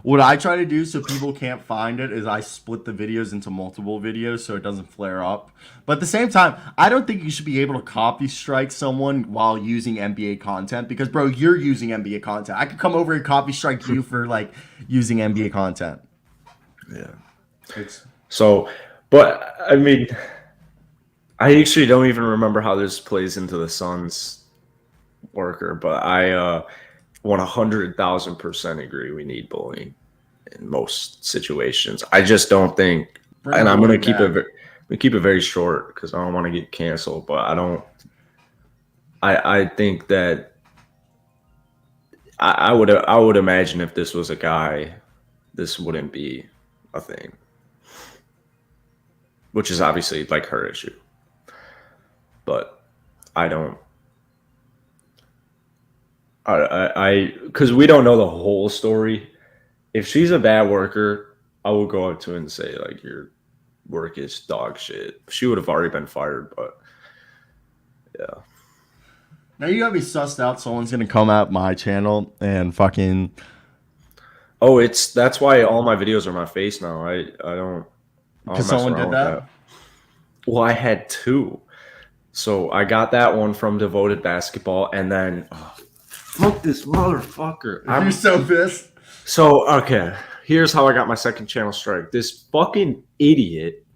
What I try to do so people can't find it is I split the videos into multiple videos so it doesn't flare up. But at the same time, I don't think you should be able to copy strike someone while using NBA content because, bro, you're using NBA content. I could come over and copy strike you for like using NBA content. Yeah. But I mean, I actually don't even remember how this plays into the Suns worker, but I 100,000% agree we need bullying in most situations. I just don't think, and I'm going to keep it very short because I don't want to get canceled, but I think that I would imagine if this was a guy, this wouldn't be a thing, which is obviously like her issue, but I don't. Because we don't know the whole story. If she's a bad worker, I will go up to her and say, like, your work is dog shit. She would have already been fired, but yeah. Now you gotta be sussed out. Someone's gonna come at my channel and fucking. Oh, that's why all my videos are my face now. I don't. Because someone did that? Well, I had two. So I got that one from Devoted Basketball, and then. Fuck this motherfucker. I'm so pissed. So, okay. Here's how I got my second channel strike. This fucking idiot.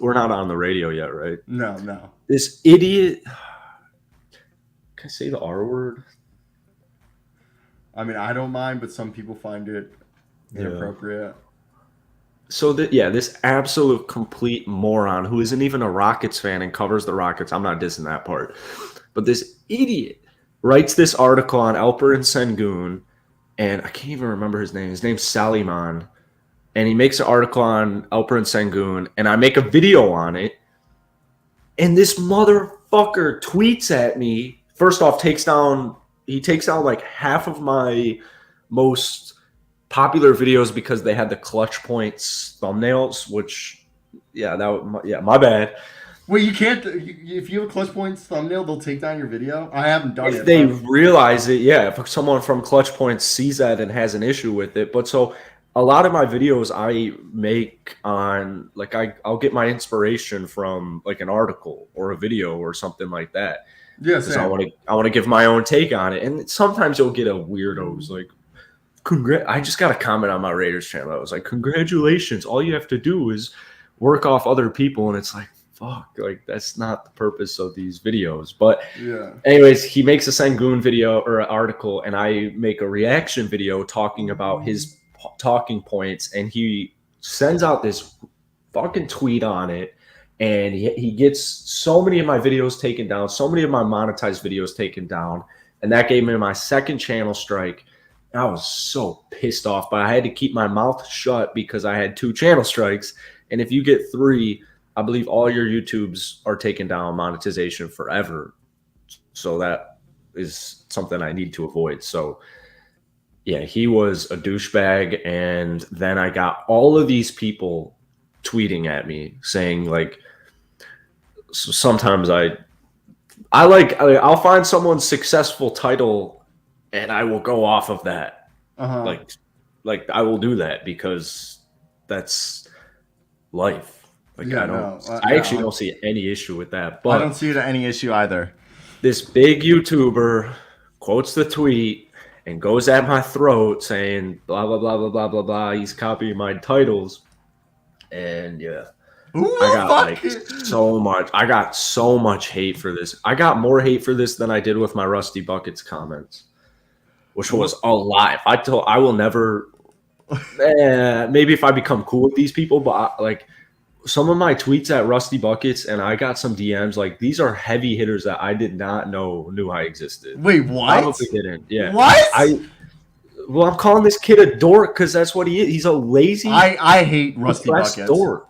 We're not on the radio yet, right? No. This idiot. Can I say the R word? I mean, I don't mind, but some people find it inappropriate. So, this absolute complete moron who isn't even a Rockets fan and covers the Rockets. I'm not dissing that part. But this idiot writes this article on Alperen Sengun, and I can't even remember his name. His name's Saliman, and he makes an article on Alperen Sengun, and I make a video on it, and this motherfucker tweets at me. First off, takes down like half of my most popular videos because they had the clutch points thumbnails, which, my bad. Wait, you can't. If you have a clutch points thumbnail, they'll take down your video. I haven't done If it. they But realize it, yeah, if someone from Clutch Points sees that and has an issue with it. But so a lot of my videos I make on like I'll get my inspiration from like an article or a video or something like that. yeah, Because I same. want to give my own take on it. And sometimes you'll get a weirdo who's like, I just got a comment on my Raiders channel. I was like, congratulations. All you have to do is work off other people. And it's like, fuck, like that's not the purpose of these videos. But Yeah. anyways, he makes a Sengun video or an article, and I make a reaction video talking about his talking points, and he sends out this fucking tweet on it, and he gets so many of my videos taken down, so many of my monetized videos taken down, and that gave me my second channel strike. I was so pissed off, but I had to keep my mouth shut because I had 2 channel strikes, and if you get 3, I believe all your YouTubes are taken down monetization forever. So that is something I need to avoid. So yeah, he was a douchebag. And then I got all of these people tweeting at me saying like, so sometimes I'll find someone's successful title and I will go off of that. Uh-huh. Like I will do that because that's life. Like Yeah, I actually don't see any issue with that. But I don't see it any issue either. this big YouTuber quotes the tweet and goes at my throat saying blah blah blah blah blah blah blah. He's copying my titles, and yeah, Who I the got fuck? like so much. I got so much hate for this. I got more hate for this than I did with my Rusty Buckets comments, which was a lot. I will never. Maybe if I become cool with these people, but like some of my tweets at Rusty Buckets, and I got some DMs like these are heavy hitters that I did not knew I existed. Wait, what? Probably didn't. Yeah. What? Well, I'm calling this kid a dork because that's what he is. He's a lazy, I hate Rusty depressed Buckets. dork.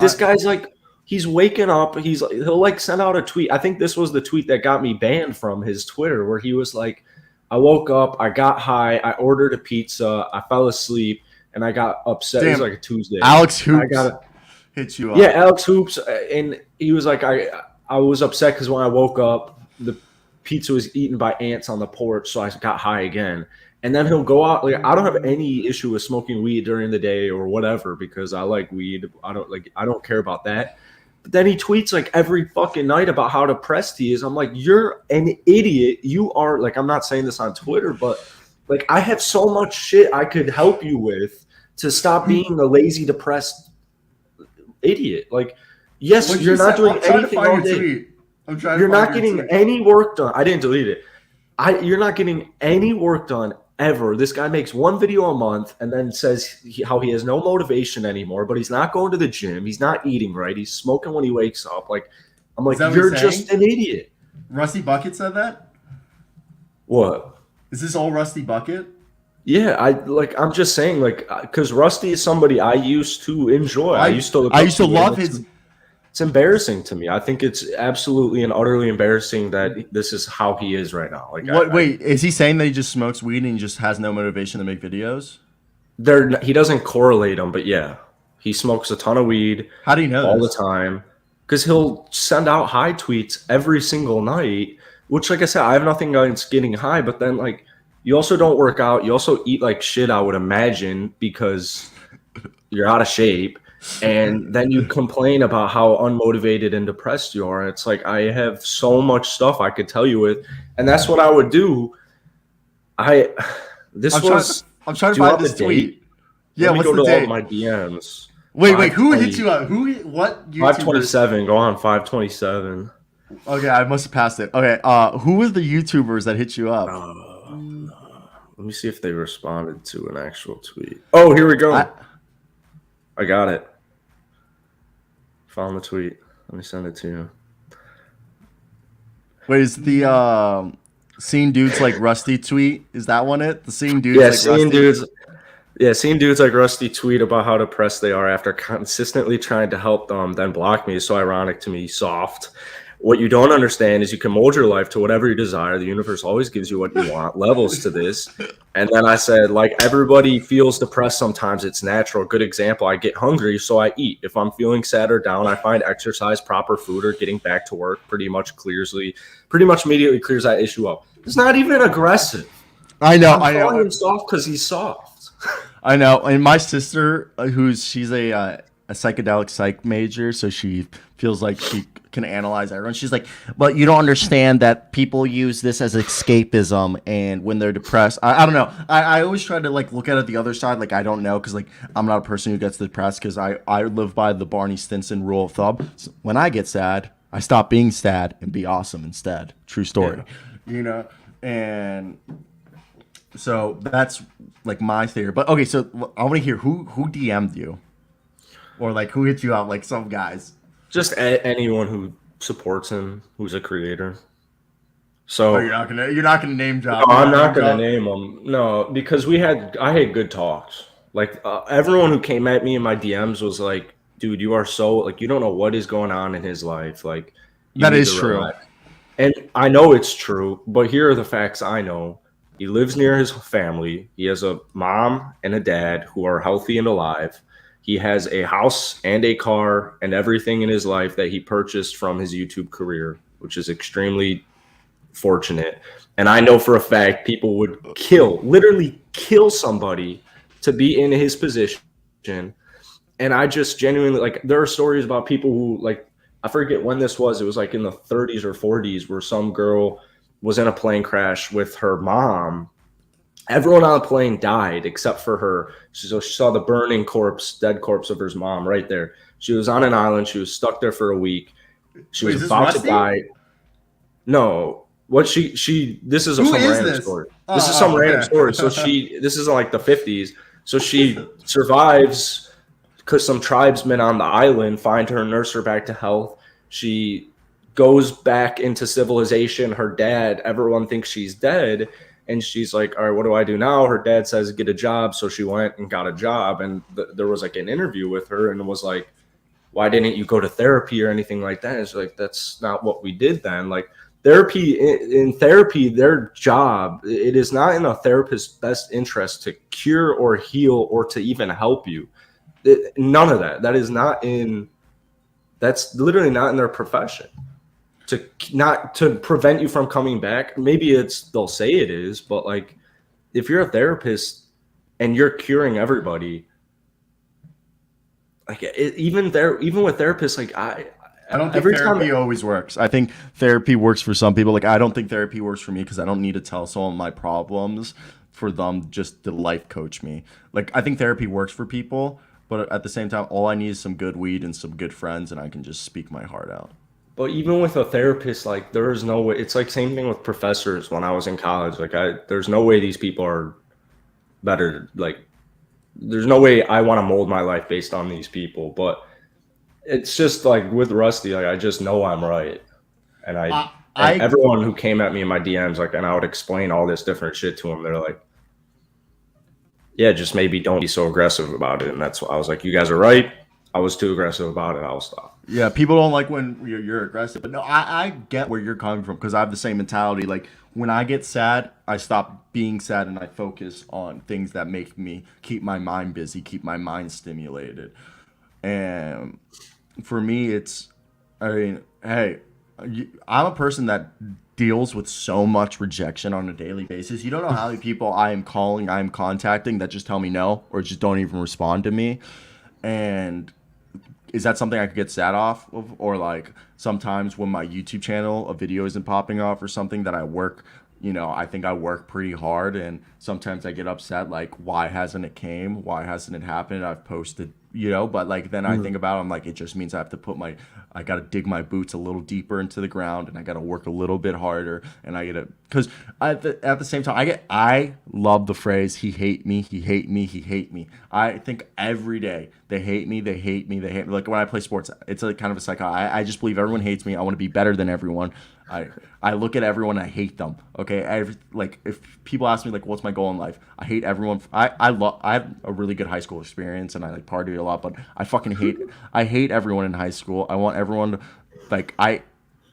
This guy's like, he's waking up. He'll like send out a tweet. I think this was the tweet that got me banned from his Twitter, where he was like, I woke up, I got high, I ordered a pizza, I fell asleep, and I got upset. It was like a Tuesday. Alex Hoops hit you up. Yeah, Alex Hoops, and he was like, I was upset because when I woke up, the pizza was eaten by ants on the porch, so I got high again. And then he'll go out. Like I don't have any issue with smoking weed during the day or whatever because I like weed. I don't care about that. But then he tweets like every fucking night about how depressed he is. I'm like, you're an idiot. You are like, I'm not saying this on Twitter, but like I have so much shit I could help you with to stop being a lazy, depressed idiot. Like, yes, you're not doing anything all day. You're not getting any work done. I didn't delete it. You're not getting any work done ever. This guy makes one video a month and then says how he has no motivation anymore, but he's not going to the gym. He's not eating right. He's smoking when he wakes up. Like, I'm like, you're just an idiot. Rusty Bucket said that? What? Is this all Rusty Bucket? Yeah, I'm just saying, like, because Rusty is somebody I used to enjoy. I used to love his. It's embarrassing to me. I think it's absolutely and utterly embarrassing that this is how he is right now. Like, wait, is he saying that he just smokes weed and he just has no motivation to make videos? He doesn't correlate them, but yeah, he smokes a ton of weed. How do you know all the time? Because he'll send out high tweets every single night. Which, like I said, I have nothing against getting high, but then like you also don't work out. You also eat like shit, I would imagine, because you're out of shape. And then you complain about how unmotivated and depressed you are. And it's like, I have so much stuff I could tell you with. And that's what I would do. I'm trying to find this tweet. Yeah, what's the date? All my DMs. Wait, who hit you up? What YouTuber? 527. Go on, 527. Okay, I must have passed it. Okay, who was the YouTubers that hit you up? Let me see if they responded to an actual tweet. Oh, here we go. I got it. Found the tweet. Let me send it to you. Wait, is the seeing dudes like Rusty tweet? Is that one it? The seeing dudes like Rusty? Seeing dudes like Rusty tweet about how depressed they are after consistently trying to help them, then block me is so ironic to me. Soft. What you don't understand is you can mold your life to whatever you desire. The universe always gives you what you want, levels to this. And then I said, like, everybody feels depressed sometimes. It's natural. Good example, I get hungry, so I eat. If I'm feeling sad or down, I find exercise, proper food, or getting back to work pretty much immediately clears that issue up. It's not even aggressive. I know. I'm calling him soft because he's soft. I know. And my sister, she's a psychedelic psych major, so she feels like she can analyze everyone. She's like, but you don't understand that people use this as escapism, and when they're depressed, I don't know. I always try to like look at it the other side. Like, I don't know, because like I'm not a person who gets depressed, because I live by the Barney Stinson rule of thumb. So when I get sad, I stop being sad and be awesome instead. True story. Yeah. And so that's like my theory. But okay, so I want to hear who DM'd you, or like who hit you out, like some guys. Just anyone who supports him, who's a creator. So you're not gonna name drop. No, I'm not gonna name them. No, because I had good talks. Like everyone who came at me in my DMs was like, "Dude, you are so like you don't know what is going on in his life." Like that is true, and I know it's true. But here are the facts I know. He lives near his family. He has a mom and a dad who are healthy and alive. He has a house and a car and everything in his life that he purchased from his YouTube career, which is extremely fortunate. And I know for a fact people would literally kill somebody to be in his position. And I just genuinely, like, there are stories about people who, like, I forget when this was. It was like in the 30s or 40s where some girl was in a plane crash with her mom. Everyone on the plane died except for her. So she saw the burning dead corpse of her mom right there. She was on an island. She was stuck there for a week. She was about to die. No, this is some random story. This is some random story. So this is like the 50s. So she survives because some tribesmen on the island find her and nurse her back to health. She goes back into civilization. Her dad, everyone thinks she's dead. And she's like, all right, what do I do now? Her dad says, get a job. So she went and got a job. And there was like an interview with her and it was like, why didn't you go to therapy or anything like that? It's like, that's not what we did then. Like in therapy, their job, it is not in a therapist's best interest to cure or heal or to even help you. None of that. That's literally not in their profession. To prevent you from coming back. Maybe they'll say it is, but like if you're a therapist and you're curing everybody, like even with therapists, like I don't think therapy always works. I think therapy works for some people. Like I don't think therapy works for me because I don't need to tell someone my problems for them just to life coach me. Like I think therapy works for people, but at the same time, all I need is some good weed and some good friends, and I can just speak my heart out. But even with a therapist, like there is no way. It's like same thing with professors when I was in college. Like there's no way these people are better. Like there's no way I want to mold my life based on these people. But it's just like with Rusty, like I just know I'm right. And everyone who came at me in my DMs, like, and I would explain all this different shit to them. They're like, yeah, just maybe don't be so aggressive about it. And that's why I was like, you guys are right. I was too aggressive about it. I'll stop. Yeah, people don't like when you're aggressive. But no, I get where you're coming from because I have the same mentality. Like when I get sad, I stop being sad and I focus on things that make me keep my mind busy, keep my mind stimulated. And for me, I'm a person that deals with so much rejection on a daily basis. You don't know how many people I am calling, I am contacting that just tell me no or just don't even respond to me. And is that something I could get sad off of? Or like sometimes when my YouTube channel, a video isn't popping off or something that I work, I think I work pretty hard and sometimes I get upset like, why hasn't it came? Why hasn't it happened? I've posted, but like then I think about it, I'm like, it just means I have to I got to dig my boots a little deeper into the ground and I got to work a little bit harder and because at the same time, I love the phrase, he hate me, he hate me, he hate me. I think every day they hate me, they hate me, they hate me. Like when I play sports, it's a kind of a cycle. I just believe everyone hates me. I want to be better than everyone. I look at everyone, I hate them. Okay, like if people ask me like, what's my goal in life? I hate everyone. I have a really good high school experience and I like party a lot, but I hate everyone in high school. I want everyone to, like I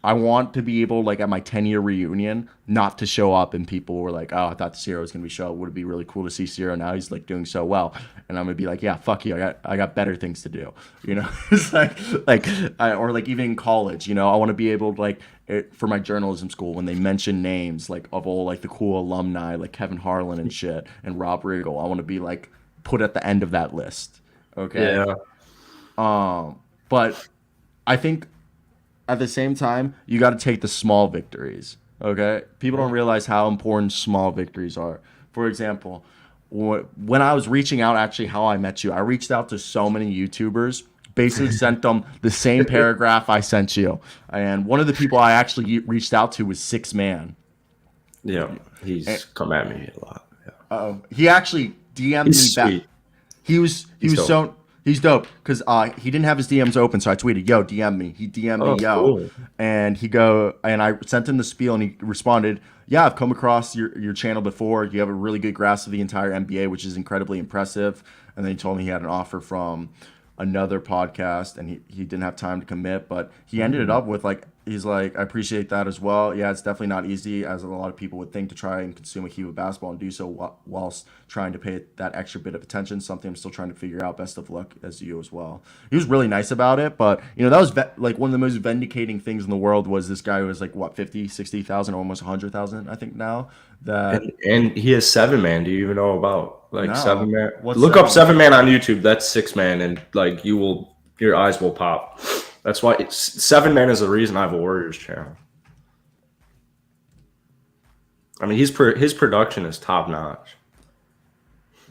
I want to be able, like, at my 10-year reunion, not to show up and people were like, oh, I thought Cyro was going to be show up. Would it be really cool to see Cyro now? He's, like, doing so well. And I'm going to be like, yeah, fuck you. I got better things to do. You know? It's or, like, even in college, you know, I want to be able to, like, for my journalism school, when they mention names, like, of all, like, the cool alumni, like Kevin Harlan and shit, and Rob Riggle, I want to be, like, put at the end of that list. Okay? Yeah. But I think at the same time, you got to take the small victories. Okay, people don't realize how important small victories are. For example, when I was reaching out, actually, how I met you, I reached out to so many YouTubers. Basically, sent them the same paragraph I sent you, and one of the people I actually reached out to was 6Man. Yeah, he's come at me a lot. Yeah. He actually DM'd He's me back. sweet. He's dope because he didn't have his DMs open, so I tweeted, "Yo, DM me." He DM'd me, "Yo," cool. and I sent him the spiel, and he responded, "Yeah, I've come across your channel before. You have a really good grasp of the entire NBA, which is incredibly impressive." And then he told me he had an offer from another podcast, and he didn't have time to commit, but he ended it up with, like, he's like, "I appreciate that as well. Yeah, it's definitely not easy, as a lot of people would think, to try and consume a heap of basketball and do so whilst trying to pay it that extra bit of attention. Something I'm still trying to figure out. Best of luck as you as well." He was really nice about it, but, you know, that was like one of the most vindicating things in the world was this guy who was like, what, 50, 60,000, almost 100,000, I think now. And he has 7Man. Do you even know about, like, No. 7Man? What's Look up 7Man? 7Man on YouTube. That's 6Man, and, like, your eyes will pop. That's why 7Man is the reason I have a Warriors channel. I mean, his production is top notch.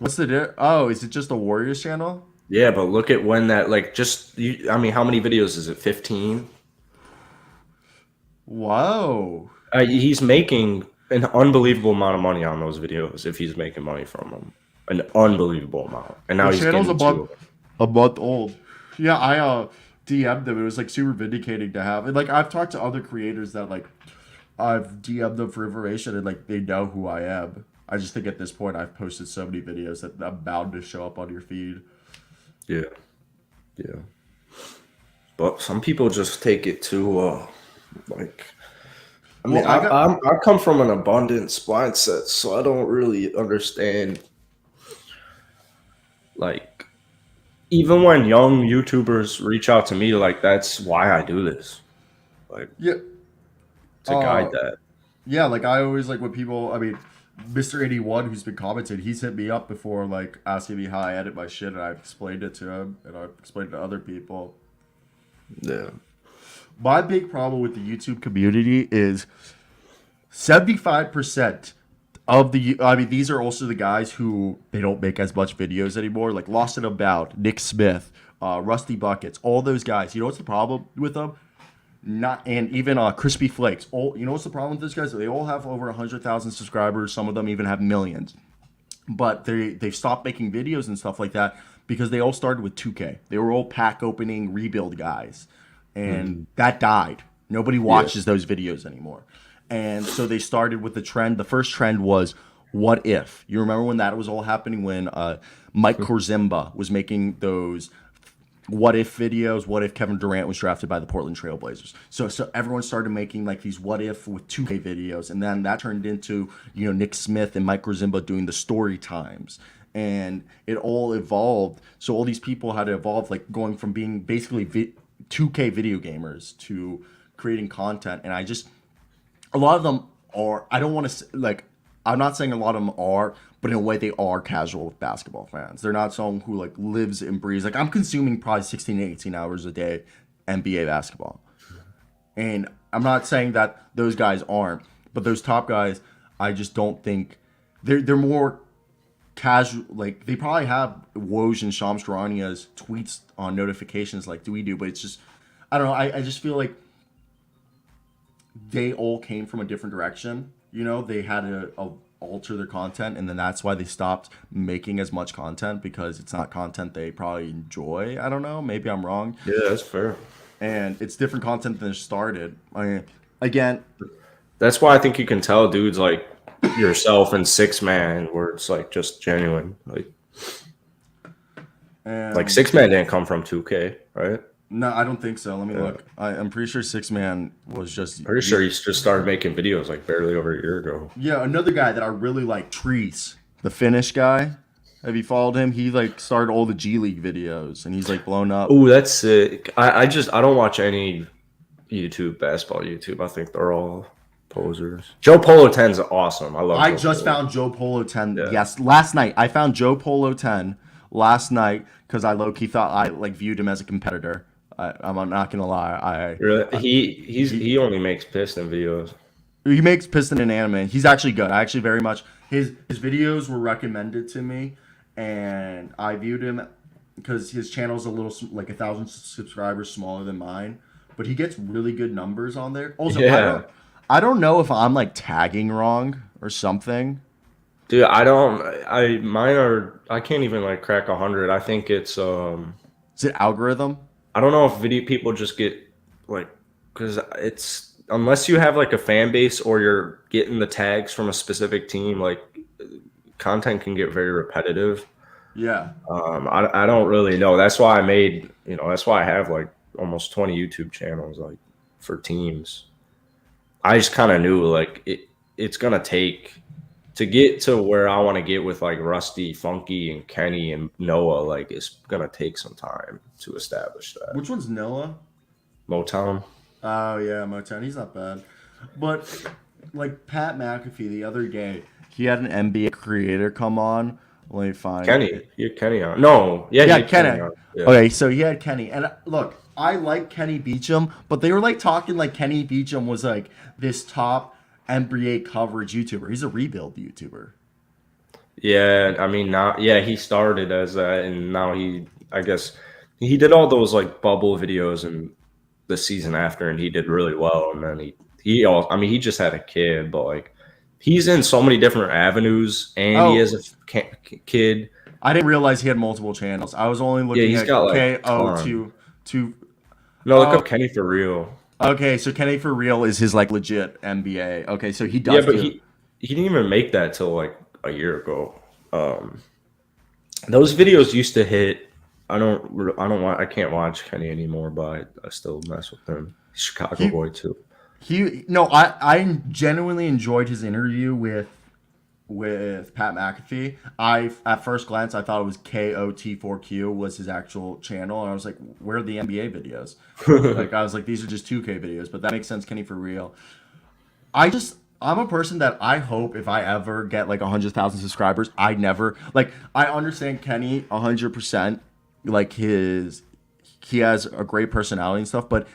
What's the Oh, is it just a Warriors channel? Yeah, but look at when that, like, I mean, how many videos is it? 15? Whoa. He's making an unbelievable amount of money on those videos if he's making money from them. An unbelievable amount. And now The he's channel's getting a month old. Yeah, I DM'd them. It was, like, super vindicating to have. And, like, I've talked to other creators that, like, I've DM'd them for information, and, like, they know who I am. I just think at this point I've posted so many videos that I'm bound to show up on your feed. Yeah. But some people just take it too, like, I mean, Well, I come from an abundance mindset, so I don't really understand, like, even when young YouTubers reach out to me, like, that's why I do this, like, yeah. to guide that. Yeah, like, I always, like, when people, I mean, Mr. 81, who's been commenting, he's hit me up before, like, asking me how I edit my shit, and I've explained it to him, and I've explained it to other people. Yeah. My big problem with the YouTube community is 75% of these are also the guys who, they don't make as much videos anymore, like Lost and About, Nick Smith, Rusty Buckets, all those guys. You know what's the problem with them? And even Crispy Flakes. You know what's the problem with those guys? They all have over 100,000 subscribers. Some of them even have millions. But they've stopped making videos and stuff like that because they all started with 2K. They were all pack opening rebuild guys. And that died. Nobody watches those videos anymore. And so they started with the trend. The first trend was, what if? You remember when that was all happening, when Mike Korzimba was making those what if videos? What if Kevin Durant was drafted by the Portland Trailblazers? So everyone started making, like, these what if with 2K videos, and then that turned into, you know, Nick Smith and Mike Korzimba doing the story times, and it all evolved. So all these people had to evolve, like, going from being basically 2K video gamers to creating content. And a lot of them are, I don't want to, like, I'm not saying a lot of them are, but in a way they are casual basketball fans. They're not someone who, like, lives and breathes. Like, I'm consuming probably 16 to 18 hours a day NBA basketball. And I'm not saying that those guys aren't, but those top guys, I just don't think they're more casual. Like, they probably have Woj and Shams Charania's tweets on notifications like we do, but it's just, I don't know. I just feel like they all came from a different direction. You know, they had to alter their content, and then that's why they stopped making as much content, because it's not content they probably enjoy. I don't know. Maybe I'm wrong. Yeah, that's fair. And it's different content than it started. I mean, again, that's why I think you can tell dudes like yourself and 6Man where it's, like, just genuine. Like 6Man didn't come from 2K, right? No, I don't think so. Let me look. I'm pretty sure Six Man was just. Pretty sure he's just started making videos like barely over a year ago. Yeah, another guy that I really like, Trees, the Finnish guy. Have you followed him? He like started all the G League videos, and he's like blown up. Oh, that's sick. I don't watch any basketball YouTube. I think they're all posers. Joe Polo 10's awesome. I love. I just found Joe Polo 10. Yeah. Yes, last night I found Joe Polo 10 last night because I low key thought I like viewed him as a competitor. I'm not gonna lie. He only makes Piston videos. He makes Piston and anime. He's actually good. I actually very much his videos were recommended to me, and I viewed him because his channel's a little like 1,000 subscribers smaller than mine, but he gets really good numbers on there. Also, I don't know if I'm like tagging wrong or something. Dude, mine are. I can't even like crack 100. I think it's Is it algorithm? I don't know if video people just get like, because it's unless you have like a fan base or you're getting the tags from a specific team, like content can get very repetitive. Yeah. I don't really know. That's why that's why I have like almost 20 YouTube channels like for teams. I just kind of knew like it's gonna take to get to where I want to get with like Rusty, Funky, and Kenny and Noah. Like it's gonna take some time to establish that. Which one's Noah? Motown. Oh yeah, Motown. He's not bad, but like Pat McAfee the other day, he had an NBA creator come on. Let me find Kenny. You had Kenny on. No, yeah, Kenny. Yeah. Okay, so he had Kenny, and look, I like Kenny Beecham, but they were like talking like Kenny Beecham was like this top NBA coverage YouTuber. He's a rebuild YouTuber. Yeah, I mean now, he started as that, and now I guess he did all those like bubble videos and the season after, and he did really well. And then he just had a kid, but like he's in so many different avenues, and he has a kid. I didn't realize he had multiple channels. I was only looking at KO2. No, look up Kenny for real. Okay, so Kenny for real is his like legit NBA. Okay, so he does. Yeah, but he didn't even make that till like a year ago. Those videos used to hit. I can't watch Kenny anymore, but I still mess with him. He's Chicago boy too. I genuinely enjoyed his interview with Pat McAfee. At first glance I thought it was KOT4Q was his actual channel, and I was like, where are the NBA videos? Like I was like, these are just 2K videos, but that makes sense. Kenny for real. I'm a person that I hope if I ever get like 100,000 subscribers, I understand Kenny 100%. Like he has a great personality and stuff, but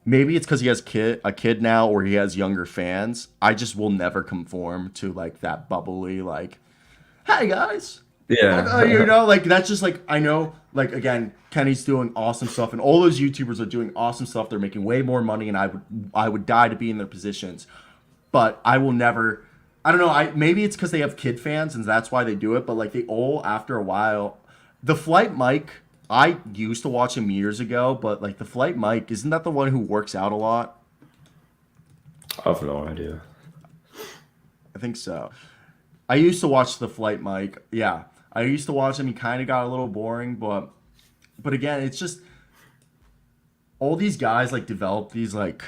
maybe it's because he has a kid now, or he has younger fans. I just will never conform to like that bubbly like, hey guys, like that's just like I know like again Kenny's doing awesome stuff, and all those YouTubers are doing awesome stuff. They're making way more money, and I would die to be in their positions, but I will never. I don't know. Maybe it's because they have kid fans, and that's why they do it. But like they all after a while, the Flight Mike. I used to watch him years ago, but like the Flight Mike, isn't that the one who works out a lot? I have no idea. I think so. I used to watch the Flight Mike. Yeah, I used to watch him. He kind of got a little boring, but again, it's just all these guys like develop these like.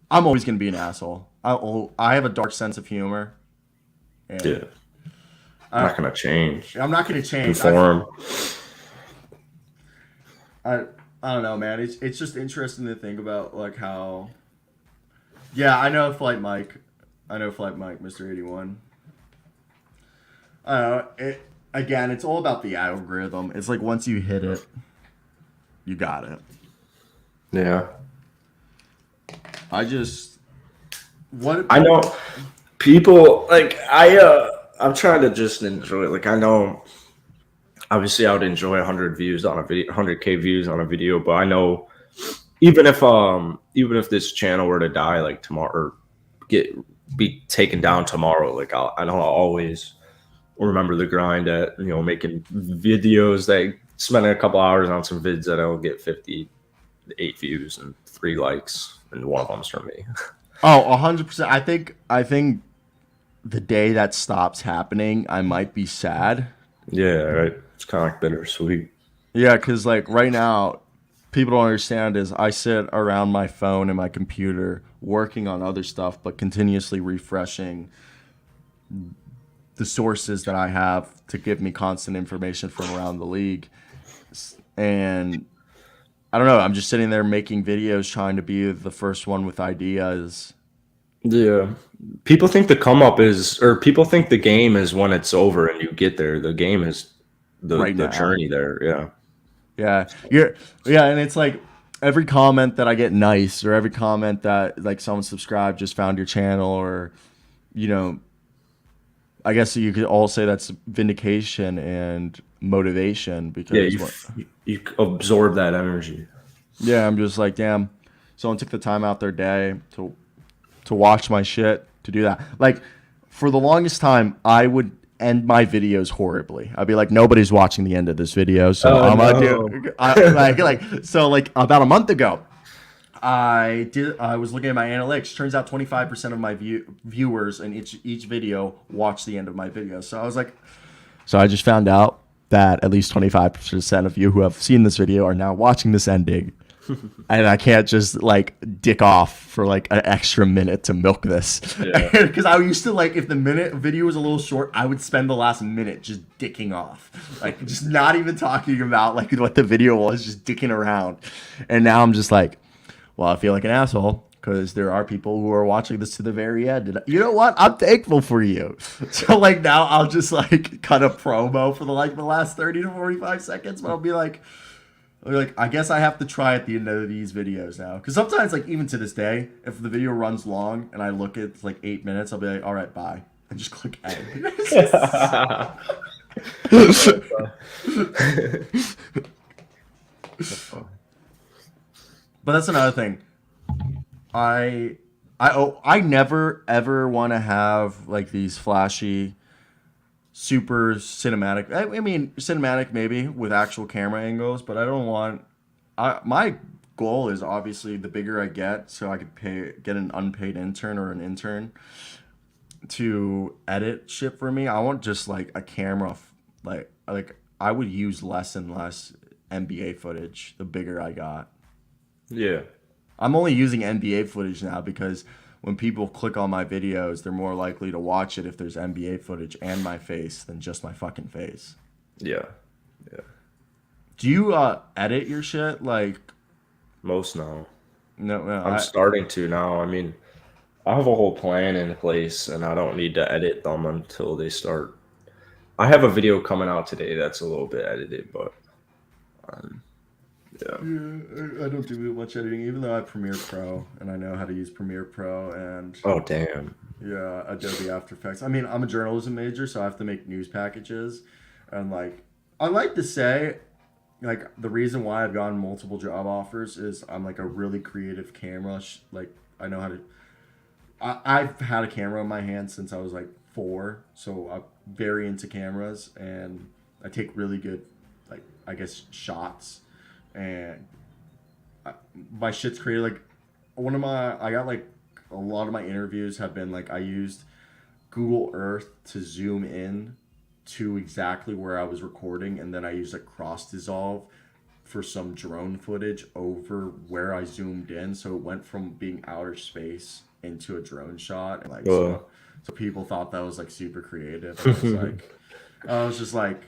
I'm always gonna be an asshole. I have a dark sense of humor. Yeah, I'm not gonna change. I'm not gonna change. Conform. I don't know, man. It's just interesting to think about like how. Yeah, I know Flight Mike, Mr. 81. I don't know. Again, it's all about the algorithm. It's like once you hit it, you got it. Yeah. I know people like I'm trying to just enjoy it. Like I know. Obviously, I would enjoy 100 views on a video, 100K views on a video. But I know, even if this channel were to die like tomorrow, or be taken down tomorrow, like I know I'll always remember the grind at making videos that spending a couple hours on some vids that I'll get 58 views and 3 likes, and one of them's from me. Oh, 100%. I think the day that stops happening, I might be sad. Yeah, right. It's kind of like bittersweet. Yeah, because like right now, people don't understand is I sit around my phone and my computer working on other stuff, but continuously refreshing the sources that I have to give me constant information from around the league. And I don't know, I'm just sitting there making videos trying to be the first one with ideas Yeah. People think the come up is, or people think the game is when it's over and you get there. The game is right the now. journey there. Yeah. Yeah. Yeah, and it's like every comment that I get nice or every comment that like someone subscribed just found your channel or you know, I guess you could all say that's vindication and motivation Yeah. because what You absorb that energy. yeah, I'm just like, damn, someone took the time out their day to watch my shit, to do that. Like for the longest time, I would end my videos horribly. I'd be like, nobody's watching the end of this video, so Oh I'm gonna no. do like so like about a month ago. I was looking at my analytics. Turns out 25% of my viewers in each video watch the end of my video. So I was like, so I just found out that at least 25% of you who have seen this video are now watching this ending. And I can't just like dick off for like an extra minute to milk this. Yeah. Because I used to like if the minute video was a little short, I would spend the last minute just dicking off. Like just not even talking about like what the video was, just dicking around. And now I'm just like, well, I feel like an asshole because there are people who are watching this to the very end. And you know what? I'm thankful for you. So like now I'll just like cut a promo for the last 30 to 45 seconds, but I'll be like, I guess I have to try at the end of these videos now. Because sometimes, like, even to this day, if the video runs long and I look at, like, 8 minutes, I'll be like, all right, bye. And just click end. But that's another thing. I never, ever want to have, like, these flashy, super cinematic. I mean, cinematic maybe with actual camera angles, but I don't want. My goal is obviously the bigger I get, so I could get an unpaid intern or an intern to edit shit for me. I want just like a camera, like I would use less and less NBA footage the bigger I got. Yeah. I'm only using NBA footage now because when people click on my videos, they're more likely to watch it if there's NBA footage and my face than just my fucking face. Yeah. Yeah. Do you edit your shit? Like, Most now. no, I'm starting to now. I mean, I have a whole plan in place and I don't need to edit them until they start. I have a video coming out today that's a little bit edited, but um, yeah. Yeah, I don't do much editing, even though I have Premiere Pro and I know how to use Premiere Pro and Oh, damn. yeah, Adobe After Effects. I mean, I'm a journalism major, so I have to make news packages, and like, I like to say, like, the reason why I've gotten multiple job offers is I'm like a really creative camera. Like, I know how to. I've had a camera in my hand since I was like 4, so I'm very into cameras, and I take really good, like, I guess shots, and my shit's creative. Like, I got like a lot of my interviews have been like I used Google Earth to zoom in to exactly where I was recording, and then I used a cross dissolve for some drone footage over where I zoomed in, so it went from being outer space into a drone shot, and like Uh, so people thought that was like super creative. And I was just like,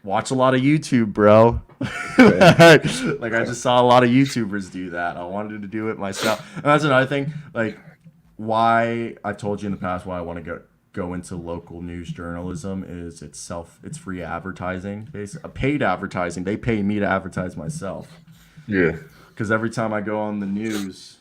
watch a lot of YouTube, bro. yeah. Like I just saw a lot of YouTubers do that. I wanted to do it myself. And that's another thing. Like why I've told you in the past why I want to go into local news journalism is it's free advertising, basically paid advertising. They pay me to advertise myself Yeah. because every time I go on the news,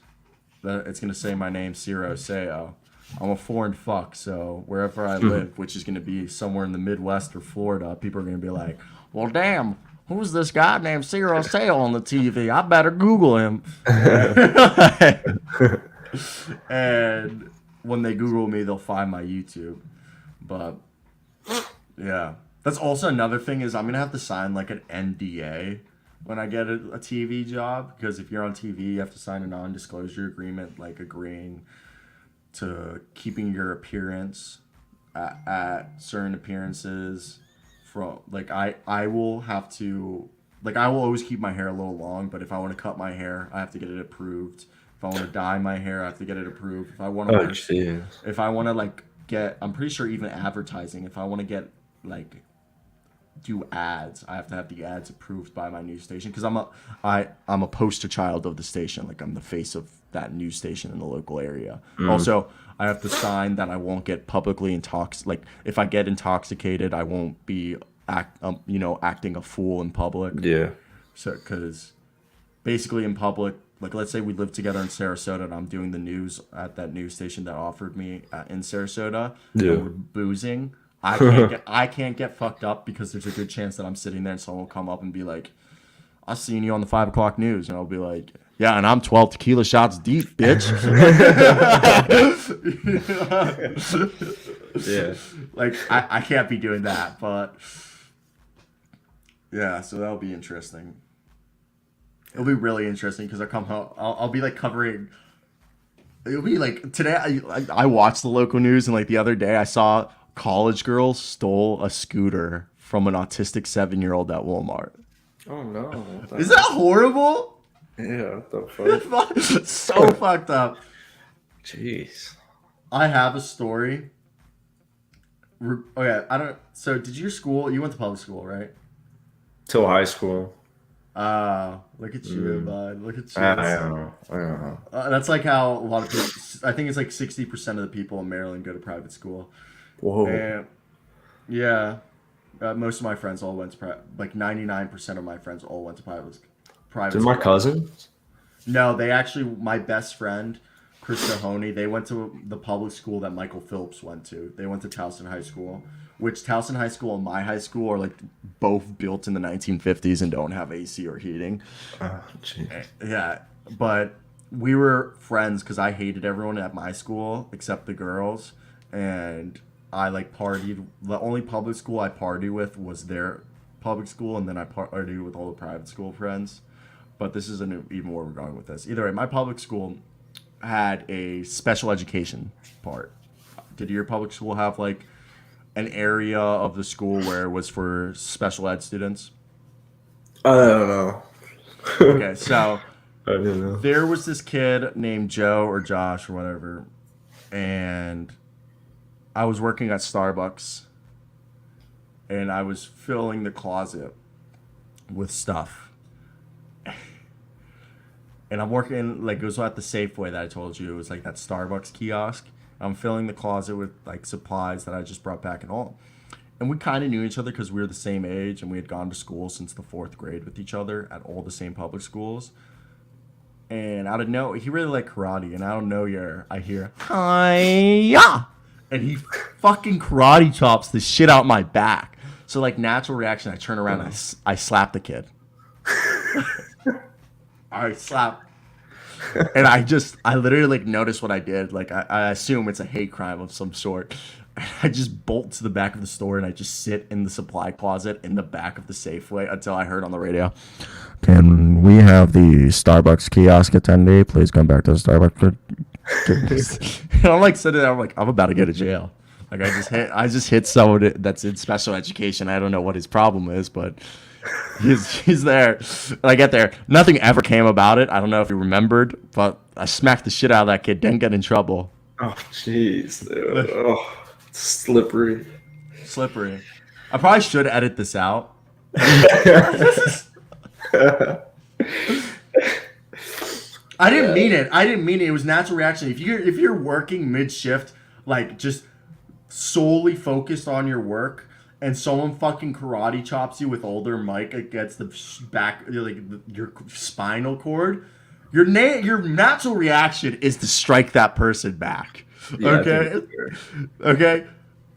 it's gonna say my name, Cyro Asseo. I'm a foreign fuck, so wherever I live, which is gonna be somewhere in the Midwest or Florida, people are gonna be like, "Well, damn, who's this guy named Cyro Asseo on the TV? I better Google him." And when they Google me, they'll find my YouTube. But yeah, that's also another thing is I'm gonna have to sign like an NDA when I get a TV job because if you're on TV, you have to sign a non-disclosure agreement, like agreeing to keeping your appearance at certain appearances. From like I will have to like I will always keep my hair a little long, but if I want to cut my hair, I have to get it approved. If I want to dye my hair, I have to get it approved. If I want to Oh, jeez. if I want to like get, I'm pretty sure even advertising, if I want to get like do ads, I have to have the ads approved by my news station because I'm a poster child of the station. Like I'm the face of that news station in the local area. Also, I have to sign that I won't get publicly intoxicated. Like if I get intoxicated, I won't be acting a fool in public. Yeah. So because basically in public, like let's say we live together in Sarasota and I'm doing the news at that news station that offered me in Sarasota. Yeah. And we're boozing. I can't get fucked up because there's a good chance that I'm sitting there and someone will come up and be like, "I seen you on the 5 o'clock news," and I'll be like, "Yeah, and I'm 12 tequila shots deep, bitch." Yeah. Like I can't be doing that, but yeah, so that'll be interesting. It'll be really interesting because I come home, I'll be like covering. It'll be like today. I watched the local news and like the other day I saw college girl stole a scooter from an autistic 7-year-old at Walmart. Oh no. Is that horrible? Yeah, what the fuck? So fucked up. Jeez. I have a story. Okay, I don't. So, did your school? You went to public school, right? Till high school. Look at you, bud. Look at you. I don't know. That's like how a lot of people. I think it's like 60% of the people in Maryland go to private school. Whoa. And yeah, most of my friends all went to like 99% of my friends all went to private. Did my cousins? No, they actually. My best friend, Chris Mahoney, they went to the public school that Michael Phillips went to. They went to Towson High School, which Towson High School and my high school are like both built in the 1950s and don't have AC or heating. Oh, jeez. Yeah, but we were friends because I hated everyone at my school except the girls, and I like partied. The only public school I partied with was their public school, and then I partied with all the private school friends. But this isn't even where we're going with this. Either way, my public school had a special education part. Did your public school have like an area of the school where it was for special ed students? I don't know. Okay, so I don't know. there was this kid named Joe or Josh or whatever, and I was working at Starbucks, and I was filling the closet with stuff. And I'm working, like, it was at the Safeway that I told you. It was like that Starbucks kiosk. I'm filling the closet with, like, supplies that I just brought back and all. And we kind of knew each other because we were the same age and we had gone to school since the 4th grade with each other at all the same public schools. And out of nowhere, he really liked karate. And out of nowhere, I hear, "Hi-ya!" And he fucking karate chops the shit out my back. So, like, natural reaction, I turn around and I slap the kid. I slap. And I literally like noticed what I did. Like I assume it's a hate crime of some sort. I just bolt to the back of the store and I just sit in the supply closet in the back of the Safeway until I heard on the radio, "Can we have the Starbucks kiosk attendee please come back to the Starbucks?" And I'm like sitting there, I'm like, I'm about to go to jail. Like I just hit someone that's in special education. I don't know what his problem is, but he's there. And I get there. Nothing ever came about it. I don't know if he remembered, but I smacked the shit out of that kid. Didn't get in trouble. Oh, jeez. Oh, slippery. I probably should edit this out. I didn't mean it. It was natural reaction. If you're working mid shift, like just solely focused on your work, and someone fucking karate chops you with older mic against the back, like your spinal cord, your natural reaction is to strike that person back. Yeah, okay.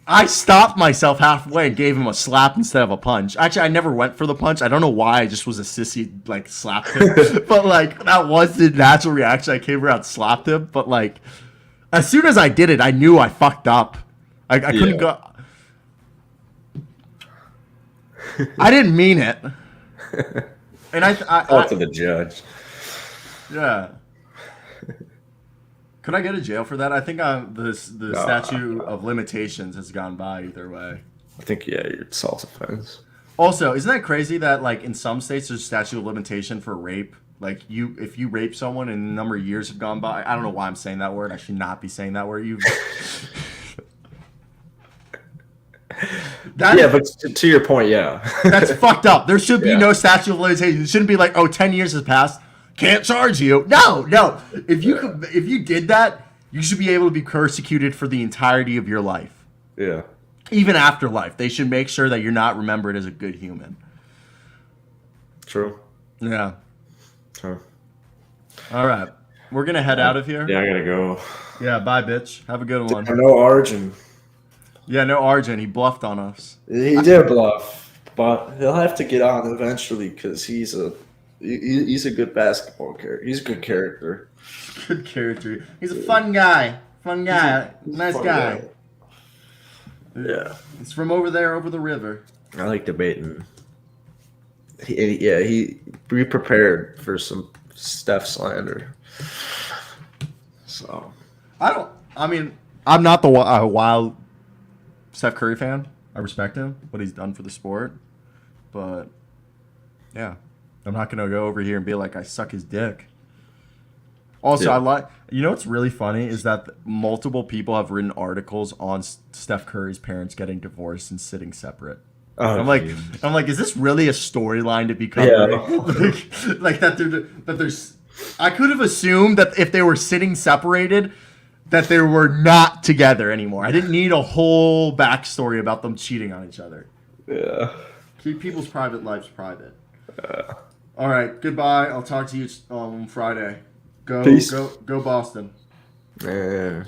I stopped myself halfway and gave him a slap instead of a punch. Actually, I never went for the punch. I don't know why. I just was a sissy, like, slapped him. But, like, that was the natural reaction. I came around, slapped him. But, like, as soon as I did it, I knew I fucked up. I couldn't go. I didn't mean it. And I to the judge. Yeah. Could I go to jail for that? I think the statute of limitations has gone by either way. I think, yeah, you're self-defense. Also, isn't that crazy that like in some states there's a statute of limitation for rape? Like if you rape someone and a number of years have gone by, I don't know why I'm saying that word. I should not be saying that word. Yeah, but to your point, yeah. That's fucked up. There should be Yeah. no statute of limitations. It shouldn't be like, 10 years has passed, can't charge you. No. If you did that, you should be able to be persecuted for the entirety of your life. Yeah. Even after life. They should make sure that you're not remembered as a good human. True. Yeah. True. All right. We're going to head out of here. Yeah, I gotta go. Yeah, bye, bitch. Have a good one. No Arjun. Yeah, no Arjun. He bluffed on us. He did bluff, but he'll have to get on eventually because he's a good basketball character. He's a good character. Good character. He's a fun guy. Nice Fun guy. Yeah. He's from over there, over the river. I like debating. He be prepared for some Steph slander. So I'm not the wild Steph Curry fan. I respect him, what he's done for the sport. But, yeah. I'm not going to go over here and be like, I suck his dick. Also, Yeah. What's really funny is that multiple people have written articles on Steph Curry's parents getting divorced and sitting separate. Oh, I'm like, is this really a storyline to be covered? Yeah. like that there's. I could have assumed that if they were sitting separated, that they were not together anymore. I didn't need a whole backstory about them cheating on each other. Yeah. Keep people's private lives private. All right, goodbye. I'll talk to you on Friday. Peace. Go Boston. Yeah.